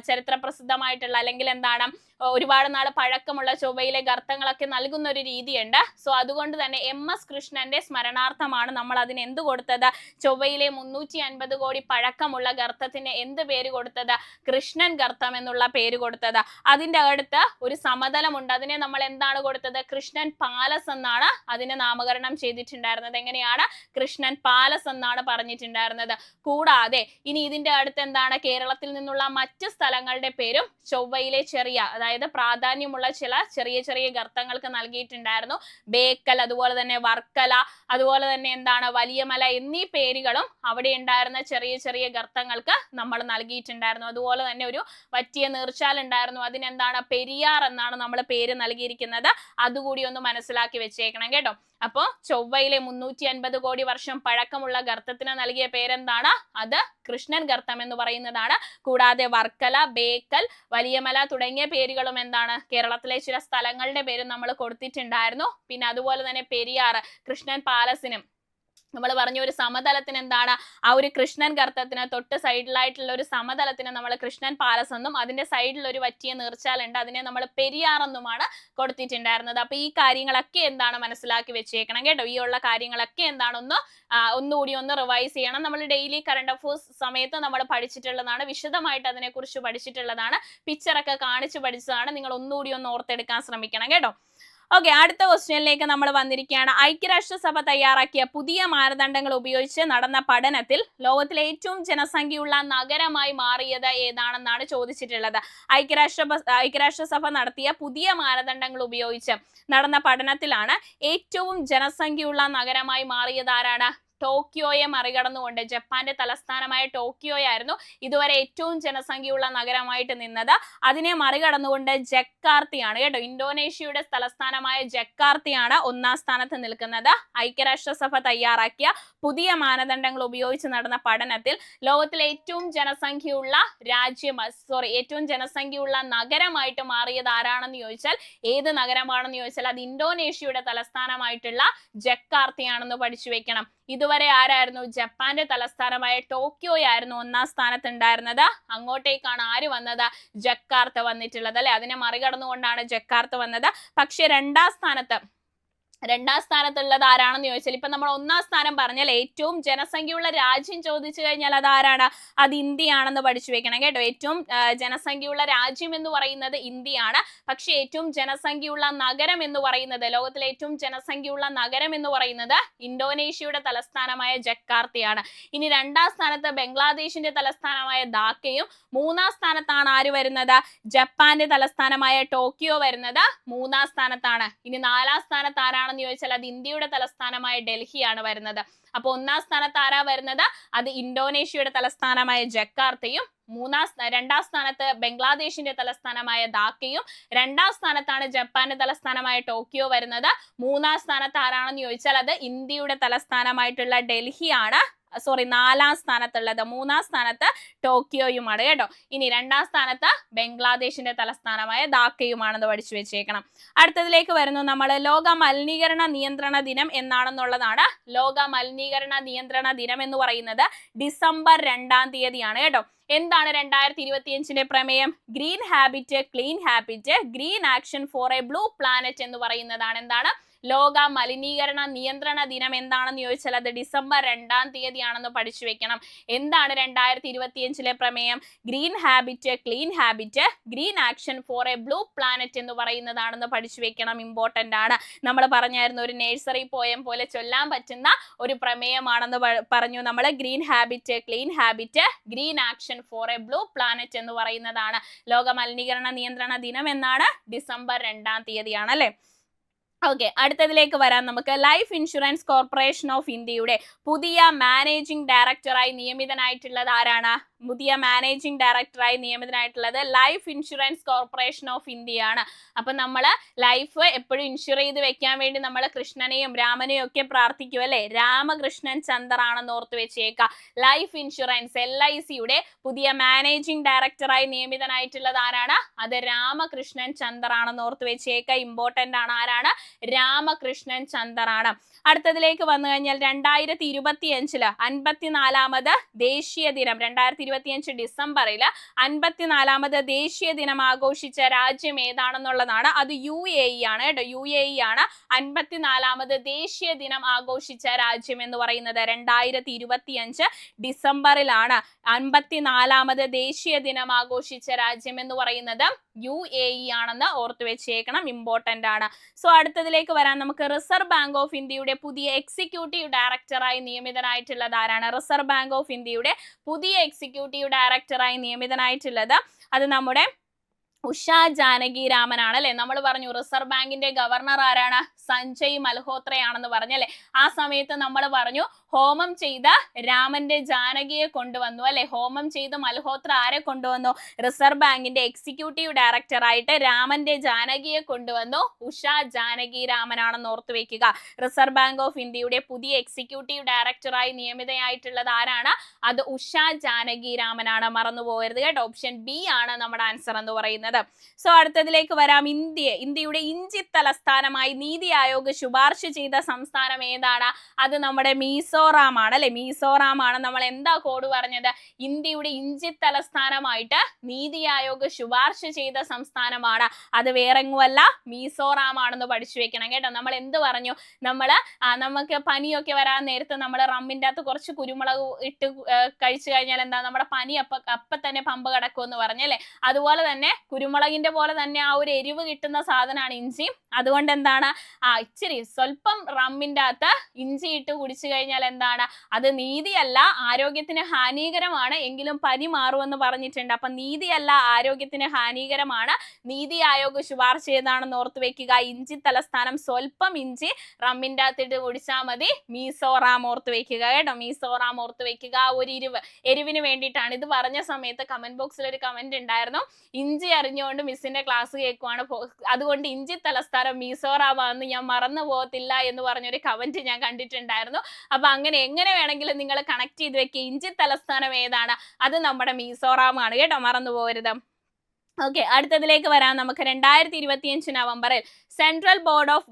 ചരിത്ര പ്രസിദ്ധമായിട്ടുള്ള അല്ലെങ്കിൽ എന്താണ് ഒരുപാട് നാൾ പഴക്കമുള്ള ചൊവ്വയിലെ ഗർത്തങ്ങളൊക്കെ നൽകുന്ന ഒരു രീതിയുണ്ട്. സോ അതുകൊണ്ട് തന്നെ MS കൃഷ്ണന്റെ സ്മരണാർത്ഥമാണ് നമ്മൾ അതിന് എന്ത് കൊടുത്തത്? ചൊവ്വയിലെ 350 കോടി പഴക്കമുള്ള ഗർത്തത്തിന് എന്ത് പേര് കൊടുത്തത്? കൃഷ്ണൻ ഗർത്തം എന്നുള്ള പേര് കൊടുത്തത്. അതിന്റെ അടുത്ത് ഒരു സമതലമുണ്ട്, അതിനെ നമ്മൾ എന്താണ് കൊടുത്തത്? കൃഷ്ണൻ പാലസ് എന്നാണ് അതിനെ നാമകരണം ചെയ്തിട്ടുണ്ടായിരുന്നത്. എങ്ങനെയാണ്? കൃഷ്ണൻ പാലസ് എന്നാണ് പറഞ്ഞിട്ടുണ്ടായിരുന്നത്. കൂടാതെ ഇനി ഇതിന്റെ അടുത്ത് എന്താണ്, കേരളത്തിൽ നിന്നുള്ള മറ്റ് സ്ഥലങ്ങളുടെ പേരും ചൊവ്വയിലെ ചെറിയ, അതായത് പ്രാധാന്യമുള്ള ചില ചെറിയ ചെറിയ ഗർത്തങ്ങൾക്ക് നൽകിയിട്ടുണ്ടായിരുന്നു. ബേക്കൽ, അതുപോലെ തന്നെ വർക്കല, അതുപോലെ തന്നെ എന്താണ് വലിയമല എന്നീ പേരുകളും അവിടെ ഉണ്ടായിരുന്ന ചെറിയ ചെറിയ ഗർത്തങ്ങൾക്ക് നമ്മൾ നൽകിയിട്ടുണ്ടായിരുന്നു. അതുപോലെ തന്നെ ഒരു വറ്റിയ നീർച്ചാൽ ഉണ്ടായിരുന്നു, അതിനെന്താണ് പെരിയാർ എന്നാണ് നമ്മൾ പേര് നൽകിയിരിക്കുന്നത്. അതുകൂടി ഒന്ന് മനസ്സിലാക്കി വെച്ചേക്കണം കേട്ടോ. അപ്പോ ചൊവ്വയിലെ 350 കോടി വർഷം പഴക്കമുള്ള ഗർത്തത്തിന് നൽകിയ പേരെന്താണ്? അത് കൃഷ്ണൻ ഗർത്തം എന്ന് പറയുന്നതാണ്. കൂടാതെ വർക്കല, ബേക്കൽ, വലിയമല തുടങ്ങിയ പേരുകളും എന്താണ് കേരളത്തിലെ ചില സ്ഥലങ്ങളുടെ പേരും നമ്മൾ കൊടുത്തിട്ടുണ്ടായിരുന്നു. പിന്നെ അതുപോലെ തന്നെ പെരിയാർ, കൃഷ്ണൻ പാലസിനും നമ്മൾ പറഞ്ഞ ഒരു സമതലത്തിന് എന്താണ്, ആ ഒരു കൃഷ്ണൻ ഗർത്തത്തിന് തൊട്ട് സൈഡിലായിട്ടുള്ള ഒരു സമതലത്തിന് നമ്മൾ കൃഷ്ണൻ പാലസ് എന്നും അതിന്റെ സൈഡിൽ ഒരു വറ്റിയ നീർച്ചാലുണ്ട്, അതിനെ നമ്മൾ പെരിയാർ എന്നുമാണ് കൊടുത്തിട്ടുണ്ടായിരുന്നത്. അപ്പൊ ഈ കാര്യങ്ങളൊക്കെ എന്താണ് മനസ്സിലാക്കി വെച്ചേക്കണം കേട്ടോ. ഈ ഉള്ള കാര്യങ്ങളൊക്കെ എന്താണ് ഒന്നുകൂടി ഒന്ന് റിവൈസ് ചെയ്യണം. നമ്മൾ ഡെയിലി കറണ്ട് അഫയേഴ്സ് സമയത്ത് നമ്മൾ പഠിച്ചിട്ടുള്ളതാണ്, വിശദമായിട്ട് അതിനെക്കുറിച്ച് പഠിച്ചിട്ടുള്ളതാണ്, പിക്ചറൊക്കെ കാണിച്ച് പഠിച്ചതാണ്. നിങ്ങൾ ഒന്നുകൂടി ഒന്ന് ഓർത്തെടുക്കാൻ ശ്രമിക്കണം കേട്ടോ. ഓക്കെ, അടുത്ത ക്വസ്റ്റ്യനിലേക്ക് നമ്മൾ വന്നിരിക്കുകയാണ്. ഐക്യരാഷ്ട്രസഭ തയ്യാറാക്കിയ പുതിയ മാനദണ്ഡങ്ങൾ ഉപയോഗിച്ച് നടന്ന പഠനത്തിൽ ലോകത്തിലെ ഏറ്റവും ജനസംഖ്യയുള്ള നഗരമായി മാറിയത് ഏതാണെന്നാണ് ചോദിച്ചിട്ടുള്ളത്. ഐക്യരാഷ്ട്രസഭ നടത്തിയ പുതിയ മാനദണ്ഡങ്ങൾ ഉപയോഗിച്ച് നടന്ന പഠനത്തിലാണ് ഏറ്റവും ജനസംഖ്യയുള്ള നഗരമായി മാറിയത് ആരാണ്? ടോക്കിയോയെ മറികടന്നുകൊണ്ട്, ജപ്പാന്റെ തലസ്ഥാനമായ ടോക്കിയോയായിരുന്നു ഇതുവരെ ഏറ്റവും ജനസംഖ്യയുള്ള നഗരമായിട്ട് നിന്നത്. അതിനെ മറികടന്നുകൊണ്ട് ജക്കാർത്തയാണ് കേട്ടോ, ഇന്തോനേഷ്യയുടെ തലസ്ഥാനമായ ജക്കാർത്തയാണ് ഒന്നാം സ്ഥാനത്ത് നിൽക്കുന്നത്. ഐക്യരാഷ്ട്രസഭ തയ്യാറാക്കിയ പുതിയ മാനദണ്ഡങ്ങൾ ഉപയോഗിച്ച് നടന്ന പഠനത്തിൽ ലോകത്തിലെ ഏറ്റവും ജനസംഖ്യയുള്ള ഏറ്റവും ജനസംഖ്യയുള്ള നഗരമായിട്ട് മാറിയത് ആരാണെന്ന് ചോദിച്ചാൽ, ഏത് നഗരമാണെന്ന് ചോദിച്ചാൽ അത് ഇന്തോനേഷ്യയുടെ തലസ്ഥാനമായിട്ടുള്ള ജക്കാർത്തയാണെന്ന് പഠിച്ചു വെക്കണം. ഇതുവരെ ആരായിരുന്നു? ജപ്പാന്റെ തലസ്ഥാനമായ ടോക്കിയോയായിരുന്നു ഒന്നാം സ്ഥാനത്ത് ഉണ്ടായിരുന്നത്. അങ്ങോട്ടേക്കാണ് ആര് വന്നത്? ജക്കാർത്ത വന്നിട്ടുള്ളത് അല്ലെ. അതിനെ മറികടന്നുകൊണ്ടാണ് ജക്കാർത്ത വന്നത്. പക്ഷെ രണ്ടാം സ്ഥാനത്തുള്ളത് ആരാണെന്ന് ചോദിച്ചാൽ, ഇപ്പൊ നമ്മൾ ഒന്നാം സ്ഥാനം പറഞ്ഞാൽ ഏറ്റവും ജനസംഖ്യയുള്ള രാജ്യം ചോദിച്ചു കഴിഞ്ഞാൽ അത് ആരാണ്? അത് ഇന്ത്യയാണെന്ന് പഠിച്ചു വെക്കണം കേട്ടോ. ഏറ്റവും ജനസംഖ്യയുള്ള രാജ്യം എന്ന് പറയുന്നത് ഇന്ത്യയാണ്. പക്ഷെ ഏറ്റവും ജനസംഖ്യയുള്ള നഗരം എന്ന് പറയുന്നത്, ലോകത്തിലെ ഏറ്റവും ജനസംഖ്യയുള്ള നഗരം എന്ന് പറയുന്നത് ഇന്തോനേഷ്യയുടെ തലസ്ഥാനമായ ജക്കാർത്തയാണ്. ഇനി രണ്ടാം സ്ഥാനത്ത് ബംഗ്ലാദേശിന്റെ തലസ്ഥാനമായ ധാക്കയും, മൂന്നാം സ്ഥാനത്താണ് ആര് വരുന്നത്? ജപ്പാന്റെ തലസ്ഥാനമായ ടോക്കിയോ വരുന്നത് മൂന്നാം സ്ഥാനത്താണ്. ഇനി നാലാം സ്ഥാനത്ത് ആരാണ് ചോദിച്ചാൽ അത് ഇന്ത്യയുടെ തലസ്ഥാനമായ ഡൽഹിയാണ് വരുന്നത്. അപ്പൊ ഒന്നാം സ്ഥാനത്ത് ആരാ വരുന്നത്? അത് ഇന്തോനേഷ്യയുടെ തലസ്ഥാനമായ ജക്കാർത്തയും, രണ്ടാം സ്ഥാനത്ത് ബംഗ്ലാദേശിന്റെ തലസ്ഥാനമായ ധാക്കയും, രണ്ടാം സ്ഥാനത്താണ് ജപ്പാന്റെ തലസ്ഥാനമായ ടോക്കിയോ വരുന്നത്. മൂന്നാം സ്ഥാനത്ത് ആരാണെന്ന് ചോദിച്ചാൽ അത് ഇന്ത്യയുടെ തലസ്ഥാനമായിട്ടുള്ള ഡൽഹിയാണ്. നാലാം സ്ഥാനത്തുള്ളത്, മൂന്നാം സ്ഥാനത്ത് ടോക്കിയോയുമാണ് കേട്ടോ. ഇനി രണ്ടാം സ്ഥാനത്ത് ബംഗ്ലാദേശിന്റെ തലസ്ഥാനമായ ധാക്കയുമാണെന്ന് പഠിച്ചു വെച്ചേക്കണം. അടുത്തതിലേക്ക് വരുന്നു നമ്മൾ. ലോക മലിനീകരണ നിയന്ത്രണ ദിനം എന്നാണെന്നുള്ളതാണ്. ലോക മലിനീകരണ നിയന്ത്രണ ദിനം എന്ന് പറയുന്നത് ഡിസംബർ 2-ാം തീയതിയാണ് കേട്ടോ. എന്താണ് 2025 പ്രമേയം? Green habit, clean habit, green action for a blue planet എന്ന് പറയുന്നതാണ്. എന്താണ് ലോക മലിനീകരണ നിയന്ത്രണ ദിനം എന്താണെന്ന് ചോദിച്ചാൽ അത് ഡിസംബർ 2-ാം തീയതിയാണെന്ന് പഠിച്ചു വെക്കണം. എന്താണ് 2025 പ്രമേയം? Green habit, clean habit, green action for a blue planet എന്ന് പറയുന്നതാണെന്ന് പഠിച്ചു വെക്കണം. ഇമ്പോർട്ടന്റ് ആണ്. നമ്മൾ പറഞ്ഞായിരുന്നു ഒരു നഴ്സറി പോയം പോലെ ചൊല്ലാൻ പറ്റുന്ന ഒരു പ്രമേയമാണെന്ന് പറഞ്ഞു നമ്മൾ. Green habit, clean habit, green action for a blue planet എന്ന് പറയുന്നതാണ്. ലോക മലിനീകരണ നിയന്ത്രണ ദിനം എന്നാണ് ഡിസംബർ 2-ാം തീയതിയാണ് അല്ലെ. ഓക്കെ, അടുത്തതിലേക്ക് വരാം നമുക്ക്. ലൈഫ് ഇൻഷുറൻസ് കോർപ്പറേഷൻ ഓഫ് ഇന്ത്യയുടെ പുതിയ മാനേജിംഗ് ഡയറക്ടറായി നിയമിതനായിട്ടുള്ളത് ആരാണ്? പുതിയ മാനേജിംഗ് ഡയറക്ടറായി നിയമിതനായിട്ടുള്ളത് ലൈഫ് ഇൻഷുറൻസ് കോർപ്പറേഷൻ ഓഫ് ഇന്ത്യയാണ്. അപ്പൊ നമ്മള് ലൈഫ് എപ്പോഴും ഇൻഷുർ ചെയ്ത് വെക്കാൻ വേണ്ടി നമ്മൾ കൃഷ്ണനെയും രാമനെയും ഒക്കെ പ്രാർത്ഥിക്കും അല്ലെ. രാമകൃഷ്ണൻ ചന്ദർ ആണെന്ന് ഓർത്ത് വെച്ചേക്ക. ലൈഫ് ഇൻഷുറൻസ് LICയുടെ പുതിയ മാനേജിംഗ് ഡയറക്ടറായി നിയമിതനായിട്ടുള്ളത് ആരാണ്? അത് രാമകൃഷ്ണൻ ചന്ദർ ആണെന്ന് ഓർത്ത് വെച്ചേക്ക. ഇമ്പോർട്ടന്റ് ആണ്. ആരാണ്? രാമകൃഷ്ണൻ ചന്ദർ ആണ്. അടുത്തതിലേക്ക് വന്നു കഴിഞ്ഞാൽ 2025 54ാമത് ദേശീയ ദിനം, 2025 ഡിസംബറിൽ 54ാമത് ദേശീയ ദിനം ആഘോഷിച്ച രാജ്യം ഏതാണെന്നുള്ളതാണ്. അത് UAE ആണ് കേട്ടോ. UAE ആണ് 54ാമത് ദേശീയ ദിനം ആഘോഷിച്ച രാജ്യം എന്ന് പറയുന്നത്. 2025 ഡിസംബറിലാണ് 54ാമത് ദേശീയ ദിനം ആഘോഷിച്ച രാജ്യം എന്ന് പറയുന്നത് UAE ആണെന്ന് ഓർത്ത് വെച്ചേക്കണം. ഇമ്പോർട്ടന്റ് ആണ്. സോ അടുത്തതിലേക്ക് വരാൻ നമുക്ക്. റിസർവ് ബാങ്ക് ഓഫ് ഇന്ത്യയുടെ പുതിയ എക്സിക്യൂട്ടീവ് ഡയറക്ടറായി നിയമിതനായിട്ടുള്ളത് ആരാണ്? റിസർവ് ബാങ്ക് ഓഫ് ഇന്ത്യയുടെ പുതിയ എക്സിക്യൂട്ടീവ് ഡയറക്ടറായി നിയമിതനായിട്ടുള്ളത് അത് നമ്മുടെ ഉഷ ജാനകി രാമനാണ് അല്ലെ. നമ്മൾ പറഞ്ഞു റിസർവ് ബാങ്കിന്റെ ഗവർണർ ആരാണ്? സഞ്ജയ് മൽഹോത്രയാണെന്ന് പറഞ്ഞല്ലേ. ആ സമയത്ത് നമ്മൾ പറഞ്ഞു ഹോമം ചെയ്ത രാമന്റെ ജാനകിയെ കൊണ്ടുവന്നു അല്ലെ. ഹോമം ചെയ്ത് മൽഹോത്ര ആരെ കൊണ്ടുവന്നു? റിസർവ് ബാങ്കിന്റെ എക്സിക്യൂട്ടീവ് ഡയറക്ടറായിട്ട് രാമന്റെ ജാനകിയെ കൊണ്ടുവന്നു. ഉഷ ജാനകി രാമനാണെന്ന് ഓർത്തു വെക്കുക. റിസർവ് ബാങ്ക് ഓഫ് ഇന്ത്യയുടെ പുതിയ എക്സിക്യൂട്ടീവ് ഡയറക്ടറായി നിയമിതയായിട്ടുള്ളത് ആരാണ്? അത് ഉഷ ജാനകി രാമനാണ്. മറന്നു പോകരുത് കേട്ടോ. ഓപ്ഷൻ B ആണ് നമ്മുടെ ആൻസർ എന്ന് പറയുന്നത്. സോ അടുത്തതിലേക്ക് വരാം. ഇന്ത്യയുടെ ഇഞ്ചി തലസ്ഥാനമായി നീതി ആയോഗ് ശുപാർശ ചെയ്ത സംസ്ഥാനം ഏതാണ്? അത് നമ്മുടെ മിസോറാം ആണ് അല്ലെ. മിസോറാം ആണ്. നമ്മൾ എന്താ കോഡ് പറഞ്ഞത്? ഇന്ത്യയുടെ ഇഞ്ചി തലസ്ഥാനമായിട്ട് നീതി ആയോഗ് ശുപാർശ ചെയ്ത സംസ്ഥാനമാണ്. അത് വേറെങ്ങുമല്ല, മിസോറാം ആണെന്ന് പഠിച്ചു വെക്കണം കേട്ടോ. നമ്മൾ എന്ത് പറഞ്ഞു? നമുക്ക് പനിയൊക്കെ വരാൻ നേരത്ത് നമ്മൾ റമ്മിൻ്റെ അകത്ത് കുറച്ച് കുരുമുളക് ഇട്ട് കഴിച്ചു കഴിഞ്ഞാൽ എന്താ? നമ്മുടെ പനി അപ്പൊ തന്നെ പമ്പ് കിടക്കുമെന്ന് പറഞ്ഞല്ലേ. അതുപോലെ തന്നെ കുരുമുളകിന്റെ പോലെ തന്നെ ആ ഒരു എരിവ് കിട്ടുന്ന സാധനമാണ് ഇഞ്ചി. അതുകൊണ്ട് എന്താണ്? ഇച്ചിരി സ്വല്പം റമ്മിൻ്റെ അകത്ത് ഇഞ്ചി ഇട്ട് കുടിച്ചു കഴിഞ്ഞാൽ എന്താണ്? അത് നീതിയല്ല, ആരോഗ്യത്തിന് ഹാനികരമാണ്, എങ്കിലും പനി മാറുമെന്ന് പറഞ്ഞിട്ടുണ്ട്. അപ്പൊ നീതിയല്ല, ആരോഗ്യത്തിന് ഹാനികരമാണ്. നീതി ആയോഗ് ശുപാർശ ചെയ്താണെന്ന് ഓർത്ത് വെക്കുക. ഇഞ്ചി തലസ്ഥാനം, സ്വല്പം ഇഞ്ചി റമ്മിൻ്റെ അകത്തിട്ട് കുടിച്ചാൽ മതി. മിസോറാം ഓർത്ത് വെക്കുക കേട്ടോ. മിസോറാം ഓർത്ത് വെക്കുക. ഒരു എരിവിന് വേണ്ടിയിട്ടാണ്. ഇത് പറഞ്ഞ സമയത്ത് കമന്റ് ബോക്സിൽ ഒരു കമന്റ് ഉണ്ടായിരുന്നു, ഇഞ്ചി അറിഞ്ഞുകൊണ്ട് മിസ്സിന്റെ ക്ലാസ് കേൾക്കുവാണ്, അതുകൊണ്ട് ഇഞ്ചി തലസ്ഥാനം മിസോറാമാണെന്ന് ഞാൻ മറന്നു പോകത്തില്ല എന്ന് പറഞ്ഞൊരു കമന്റ് ഞാൻ കണ്ടിട്ടുണ്ടായിരുന്നു. അപ്പൊ എങ്ങനെ വേണമെങ്കിലും നിങ്ങൾ കണക്ട് ചെയ്ത് വെക്കുക. ഇഞ്ചി തലസ്ഥാനം ഏതാണ്? അത് നമ്മുടെ മിസോറാം ആണ് കേട്ടോ. മറന്നു പോകരുത്. ഓക്കെ, അടുത്തതിലേക്ക് വരാം നമുക്ക്. 2025 നവംബറിൽ central board of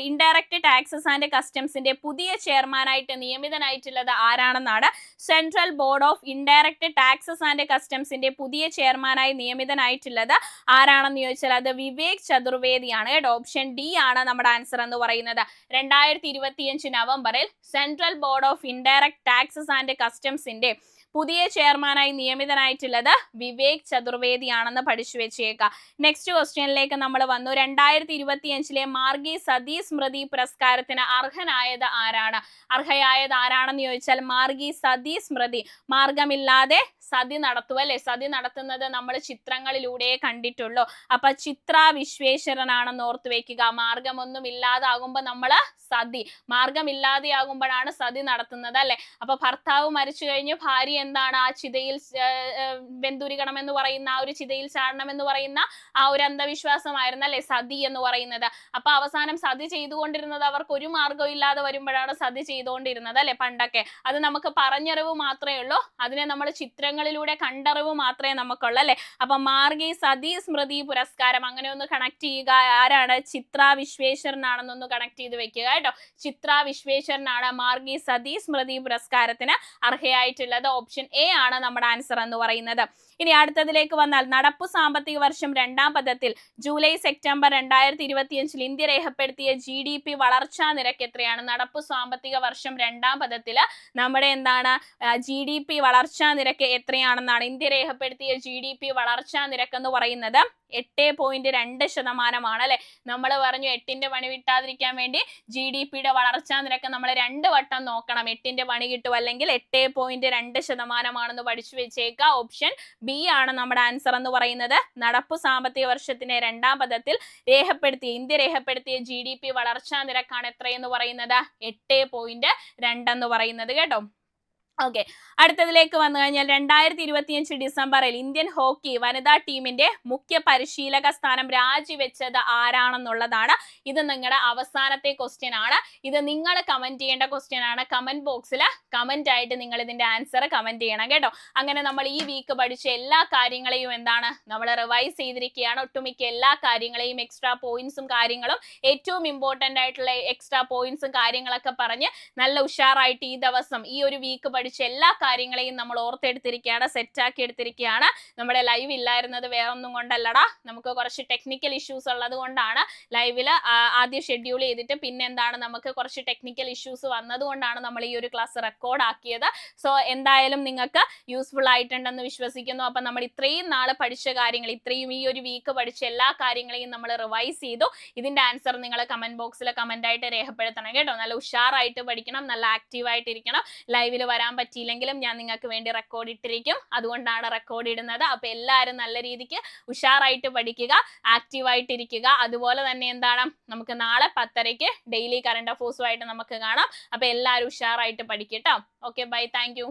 indirect taxes and കസ്റ്റംസിന്റെ പുതിയ ചെയർമാനായിട്ട് നിയമിതനായിട്ടുള്ളത് ആരാണെന്നാണ്. Central board of indirect taxes and കസ്റ്റംസിന്റെ പുതിയ ചെയർമാനായി നിയമിതനായിട്ടുള്ളത് ആരാണെന്ന് ചോദിച്ചാൽ അത് വിവേക് ചതുർവേദിയാണ് കേട്ടോ. ഓപ്ഷൻ D ആണ് നമ്മുടെ ആൻസർ എന്ന് പറയുന്നത്. 2025 നവംബറിൽ central board of indirect taxes and കസ്റ്റംസിന്റെ പുതിയ ചെയർമാനായി നിയമിതനായിട്ടുള്ളത് വിവേക് ചതുർവേദി ആണെന്ന് പഠിച്ചു വെച്ചേക്കാം. നെക്സ്റ്റ് ക്വസ്റ്റ്യനിലേക്ക് നമ്മൾ വന്നു. 2025 മാർഗി സതി സ്മൃതി പുരസ്കാരത്തിന് അർഹനായത് ആരാണെന്ന് ചോദിച്ചാൽ മാർഗി സതി സ്മൃതി. മാർഗമില്ലാതെ സതി നടത്തുക അല്ലെ. സതി നടത്തുന്നത് നമ്മൾ ചിത്രങ്ങളിലൂടെ കണ്ടിട്ടുള്ളൂ. അപ്പൊ ചിത്ര വിശ്വേശ്വരനാണെന്ന് ഓർത്ത് വെക്കുക. മാർഗമൊന്നും ഇല്ലാതാകുമ്പോ നമ്മള് മാർഗമില്ലാതെയാകുമ്പോഴാണ് സതി നടത്തുന്നത് അല്ലെ. അപ്പൊ ഭർത്താവ് മരിച്ചു കഴിഞ്ഞ് ഭാര്യ എന്താണ്? ആ ചിതയിൽ വെന്തുരുകണം എന്ന് പറയുന്ന, ആ ഒരു ചിതയിൽ ചാടണം എന്ന് പറയുന്ന ആ ഒരു അന്ധവിശ്വാസമായിരുന്നു അല്ലെ സതി എന്ന് പറയുന്നത്. അപ്പൊ അവസാനം സതി ചെയ്തുകൊണ്ടിരുന്നത് അവർക്ക് ഒരു മാർഗവും ഇല്ലാതെ വരുമ്പോഴാണ് സതി ചെയ്തുകൊണ്ടിരുന്നത് അല്ലെ പണ്ടൊക്കെ. അത് നമുക്ക് പറഞ്ഞറിവ് മാത്രമേ ഉള്ളൂ, അതിനെ നമ്മൾ ചിത്രങ്ങളിലൂടെ കണ്ടറിവ് മാത്രമേ നമുക്കുള്ളൂ അല്ലെ. അപ്പൊ മാർഗി സതി സ്മൃതി പുരസ്കാരം അങ്ങനെ ഒന്ന് കണക്ട് ചെയ്യുക. ആരാണ്? ചിത്ര വിശ്വേശ്വരനാണെന്നൊന്ന് കണക്ട് ചെയ്ത് വെക്കുക കേട്ടോ. ചിത്ര വിശ്വേശ്വരനാണ് മാർഗി സതി സ്മൃതി പുരസ്കാരത്തിന് അർഹയായിട്ടുള്ളത്. ഓപ്ഷൻ A ആണ് നമ്മുടെ ആൻസർ എന്ന് പറയുന്നത്. ഇനി അടുത്തതിലേക്ക് വന്നാൽ നടപ്പു സാമ്പത്തിക വർഷം 2ാം പദത്തിൽ ജൂലൈ സെപ്റ്റംബർ 2025 ഇന്ത്യ രേഖപ്പെടുത്തിയ GDP വളർച്ചാ നിരക്ക് എത്രയാണ്? നടപ്പു സാമ്പത്തിക വർഷം 2ാം പദത്തിൽ നമ്മുടെ എന്താണ് GDP വളർച്ചാ നിരക്ക് എത്രയാണെന്നാണ്. ഇന്ത്യ രേഖപ്പെടുത്തിയ GDP വളർച്ചാ നിരക്ക് എന്ന് പറയുന്നത് 8.2% അല്ലെ. നമ്മൾ പറഞ്ഞു 8ന്റെ പണി വിട്ടാതിരിക്കാൻ വേണ്ടി GDPയുടെ വളർച്ചാ നിരക്ക് നമ്മൾ 2 വട്ടം നോക്കണം. 8ന്റെ പണി കിട്ടും, അല്ലെങ്കിൽ 8.2% ശതമാനമാണെന്ന് പഠിച്ചു വെച്ചേക്കുക. ഓപ്ഷൻ ബി ആണ് നമ്മുടെ ആൻസർ എന്ന് പറയുന്നത്. നടപ്പു സാമ്പത്തിക വർഷത്തിന്റെ രണ്ടാം പദത്തിൽ ഇന്ത്യ രേഖപ്പെടുത്തിയ GDP വളർച്ചാ നിരക്കാണ് എത്രയെന്ന് പറയുന്നത്? 8.2 എന്ന് പറയുന്നത് കേട്ടോ. ഓക്കെ, അടുത്തതിലേക്ക് വന്നു കഴിഞ്ഞാൽ 2025 ഡിസംബറിൽ ഇന്ത്യൻ ഹോക്കി വനിതാ ടീമിന്റെ മുഖ്യ പരിശീലക സ്ഥാനം രാജിവെച്ചത് ആരാണെന്നുള്ളതാണ്. ഇത് നിങ്ങളുടെ അവസാനത്തെ ക്വസ്റ്റ്യൻ ആണ്. ഇത് നിങ്ങൾ കമന്റ് ചെയ്യേണ്ട ക്വസ്റ്റ്യൻ ആണ്. കമന്റ് ബോക്സിൽ കമന്റ് ആയിട്ട് നിങ്ങൾ ഇതിന്റെ ആൻസർ കമന്റ് ചെയ്യണം കേട്ടോ. അങ്ങനെ നമ്മൾ ഈ വീക്ക് പഠിച്ച എല്ലാ കാര്യങ്ങളെയും നമ്മൾ റിവൈസ് ചെയ്തിരിക്കുകയാണ്. ഒട്ടുമിക്ക എല്ലാ കാര്യങ്ങളെയും എക്സ്ട്രാ പോയിന്റ്സും കാര്യങ്ങളും ഏറ്റവും ഇമ്പോർട്ടന്റ് ആയിട്ടുള്ള എക്സ്ട്രാ പോയിന്റ്സും കാര്യങ്ങളൊക്കെ പറഞ്ഞ് നല്ല ഉഷാറായിട്ട് ഈ ദിവസം ഈ ഒരു വീക്ക് പഠിച്ച എല്ലാ കാര്യങ്ങളെയും നമ്മൾ ഓർത്തെടുത്തിരിക്കുകയാണ്, സെറ്റാക്കി എടുത്തിരിക്കുകയാണ്. നമ്മുടെ ലൈവ് ഇല്ലായിരുന്നത് വേറൊന്നും കൊണ്ടല്ലടാ, നമുക്ക് കുറച്ച് ടെക്നിക്കൽ ഇഷ്യൂസ് ഉള്ളത് കൊണ്ടാണ് ലൈവില് ആദ്യം ഷെഡ്യൂൾ ചെയ്തിട്ട് പിന്നെ നമുക്ക് കുറച്ച് ടെക്നിക്കൽ ഇഷ്യൂസ് വന്നതുകൊണ്ടാണ് നമ്മൾ ഈ ഒരു ക്ലാസ് റെക്കോർഡ് ആക്കിയത്. സോ എന്തായാലും നിങ്ങൾക്ക് യൂസ്ഫുൾ ആയിട്ടുണ്ടെന്ന് വിശ്വസിക്കുന്നു. അപ്പൊ നമ്മൾ ഇത്രയും നാളെ പഠിച്ച കാര്യങ്ങൾ, ഇത്രയും ഈ ഒരു വീക്ക് പഠിച്ച എല്ലാ കാര്യങ്ങളെയും നമ്മൾ റിവൈസ് ചെയ്തു. ഇതിന്റെ ആൻസർ നിങ്ങൾ കമന്റ് ബോക്സിൽ കമന്റ് ആയിട്ട് രേഖപ്പെടുത്തണം കേട്ടോ. നല്ല ഉഷാറായിട്ട് പഠിക്കണം, നല്ല ആക്റ്റീവ് ആയിട്ടിരിക്കണം. ലൈവിൽ വരാൻ പറ്റിയില്ലെങ്കിലും ഞാൻ നിങ്ങൾക്ക് വേണ്ടി റെക്കോർഡ് ഇട്ടിരിക്കും, അതുകൊണ്ടാണ് റെക്കോർഡ് ഇടുന്നത്. അപ്പൊ എല്ലാവരും നല്ല രീതിക്ക് ഉഷാറായിട്ട് പഠിക്കുക, ആക്റ്റീവ് ആയിട്ടിരിക്കുക. അതുപോലെ തന്നെ നമുക്ക് നാളെ 10:30 ഡെയിലി കറണ്ട് അഫേഴ്സുമായിട്ട് നമുക്ക് കാണാം. അപ്പൊ എല്ലാവരും ഉഷാറായിട്ട് പഠിക്കട്ടോ. Okay, bye, thank U.